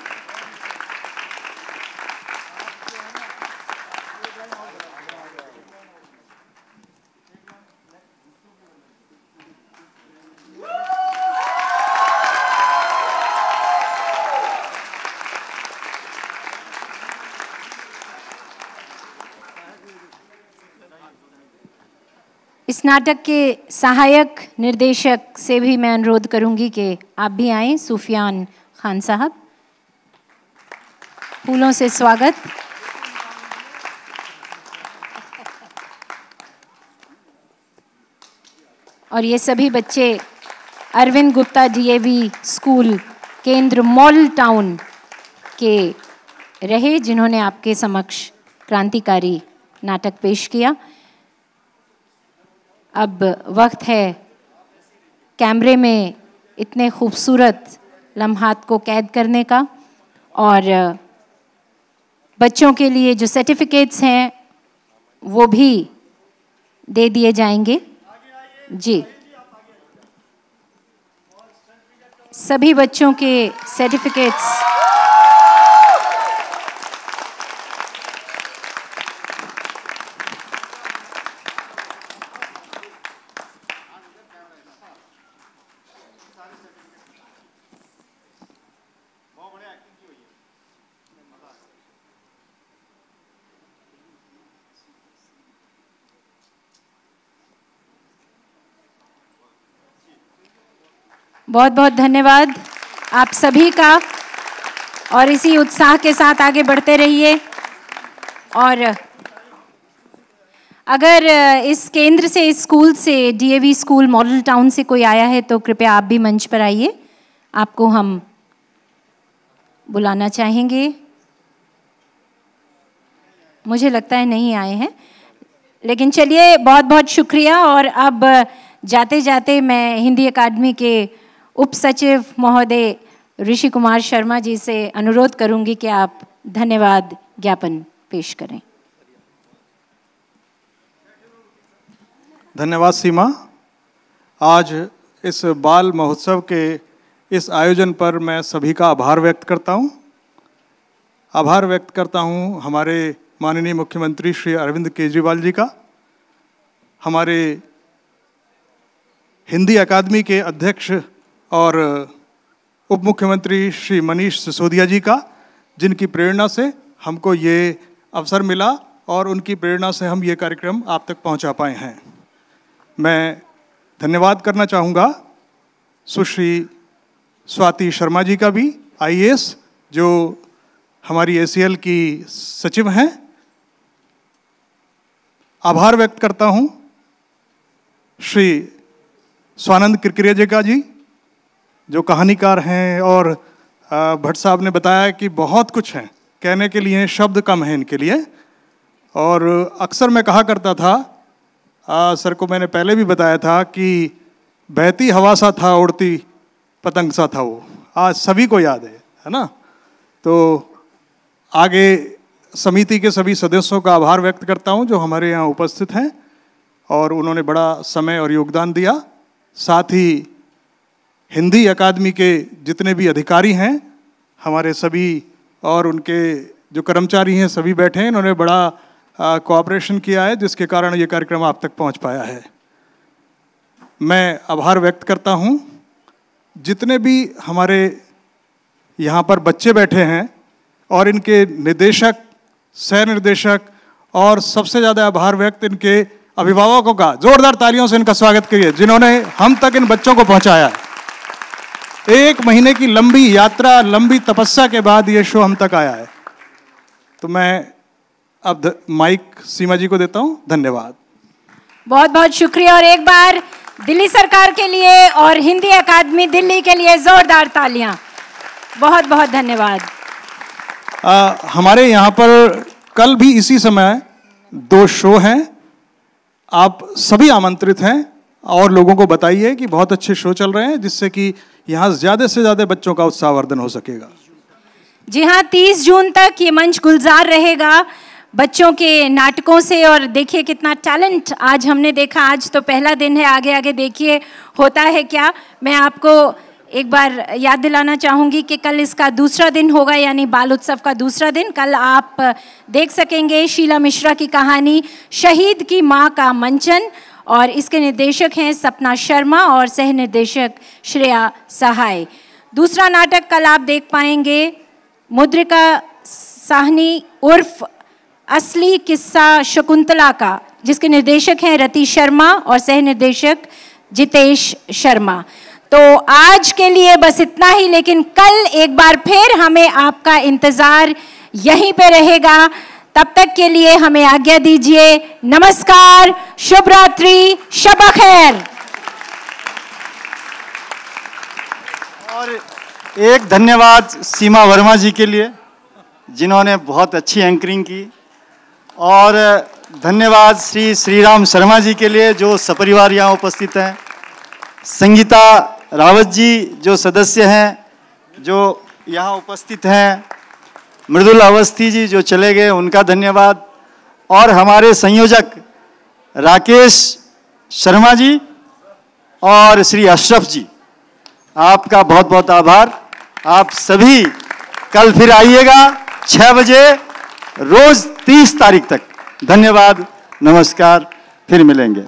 इस नाटक के सहायक निर्देशक से भी मैं अनुरोध करूंगी कि आप भी आएं। सुफियान खान साहब, फूलों से स्वागत। और ये सभी बच्चे अरविंद गुप्ता डीएवी स्कूल केंद्र मॉडल टाउन के रहे, जिन्होंने आपके समक्ष क्रांतिकारी नाटक पेश किया। अब वक्त है कैमरे में इतने खूबसूरत लम्हात को कैद करने का, और बच्चों के लिए जो सर्टिफिकेट्स हैं वो भी दे दिए जाएंगे। जी, सभी बच्चों के सर्टिफिकेट्स बहुत बहुत धन्यवाद आप सभी का, और इसी उत्साह के साथ आगे बढ़ते रहिए। और अगर इस केंद्र से, इस स्कूल से, डीएवी स्कूल मॉडल टाउन से कोई आया है तो कृपया आप भी मंच पर आइए, आपको हम बुलाना चाहेंगे। मुझे लगता है नहीं आए हैं, लेकिन चलिए, बहुत बहुत शुक्रिया। और अब जाते जाते मैं हिंदी अकादमी के उप सचिव महोदय ऋषि कुमार शर्मा जी से अनुरोध करूंगी कि आप धन्यवाद ज्ञापन पेश करें। धन्यवाद सीमा। आज इस बाल महोत्सव के इस आयोजन पर मैं सभी का आभार व्यक्त करता हूं। आभार व्यक्त करता हूं हमारे माननीय मुख्यमंत्री श्री अरविंद केजरीवाल जी का, हमारे हिंदी अकादमी के अध्यक्ष और उप मुख्यमंत्री श्री मनीष सिसोदिया जी का, जिनकी प्रेरणा से हमको ये अवसर मिला और उनकी प्रेरणा से हम ये कार्यक्रम आप तक पहुंचा पाए हैं। मैं धन्यवाद करना चाहूँगा सुश्री स्वाति शर्मा जी का भी, आईएएस, जो हमारी एसीएल की सचिव हैं। आभार व्यक्त करता हूँ श्री स्वानंद किरकिरेजा जी जो कहानीकार हैं, और भट्ट साहब ने बताया कि बहुत कुछ है कहने के लिए, शब्द कम है इनके लिए। और अक्सर मैं कहा करता था, सर को मैंने पहले भी बताया था कि बहती हवा सा था, उड़ती पतंग सा था वो, आज सभी को याद है ना। तो आगे समिति के सभी सदस्यों का आभार व्यक्त करता हूं जो हमारे यहाँ उपस्थित हैं और उन्होंने बड़ा समय और योगदान दिया। साथ ही हिंदी अकादमी के जितने भी अधिकारी हैं हमारे सभी, और उनके जो कर्मचारी हैं सभी बैठे हैं, इन्होंने बड़ा कोऑपरेशन किया है जिसके कारण ये कार्यक्रम आप तक पहुंच पाया है। मैं आभार व्यक्त करता हूं जितने भी हमारे यहाँ पर बच्चे बैठे हैं और इनके निदेशक, सह निर्देशक, और सबसे ज़्यादा आभार व्यक्त इनके अभिभावकों का। जोरदार तालियों से इनका स्वागत करिए जिन्होंने हम तक इन बच्चों को पहुंचाया। 1 महीने की लंबी यात्रा, लंबी तपस्या के बाद ये शो हम तक आया है। तो मैं अब माइक सीमा जी को देता हूं। धन्यवाद। बहुत बहुत शुक्रिया, और एक बार दिल्ली सरकार के लिए और हिंदी अकादमी दिल्ली के लिए जोरदार तालियां। बहुत बहुत धन्यवाद। हमारे यहाँ पर कल भी इसी समय 2 शो हैं, आप सभी आमंत्रित हैं और लोगों को बताइए कि बहुत अच्छे शो चल रहे हैं जिससे कि यहाँ ज़्यादा से ज़्यादा बच्चों का उत्साहवर्धन हो सकेगा। जी हाँ, 30 जून तक ये मंच गुलजार रहेगा बच्चों के नाटकों से। और देखिए कितना टैलेंट आज हमने देखा। आज तो पहला दिन है, आगे आगे देखिए होता है क्या। मैं आपको एक बार याद दिलाना चाहूँगी कि कल इसका दूसरा दिन होगा, यानी बाल उत्सव का दूसरा दिन। कल आप देख सकेंगे शीला मिश्रा की कहानी शहीद की माँ का मंचन, और इसके निर्देशक हैं सपना शर्मा और सह निर्देशक श्रेया सहाय। दूसरा नाटक कल आप देख पाएंगे मुद्रिका साहनी उर्फ असली किस्सा शकुंतला का, जिसके निर्देशक हैं रति शर्मा और सह निर्देशक जितेश शर्मा। तो आज के लिए बस इतना ही, लेकिन कल एक बार फिर हमें आपका इंतजार यहीं पे रहेगा। तब तक के लिए हमें आज्ञा दीजिए। नमस्कार, शुभ रात्रि, शब खैर। और एक धन्यवाद सीमा वर्मा जी के लिए जिन्होंने बहुत अच्छी एंकरिंग की, और धन्यवाद श्रीराम शर्मा जी के लिए जो सपरिवार यहाँ उपस्थित हैं, संगीता रावत जी जो सदस्य हैं जो यहाँ उपस्थित हैं, मृदुल अवस्थी जी जो चले गए उनका धन्यवाद, और हमारे संयोजक राकेश शर्मा जी और श्री अशरफ जी, आपका बहुत बहुत आभार। आप सभी कल फिर आइएगा 6 बजे रोज 30 तारीख तक। धन्यवाद, नमस्कार, फिर मिलेंगे।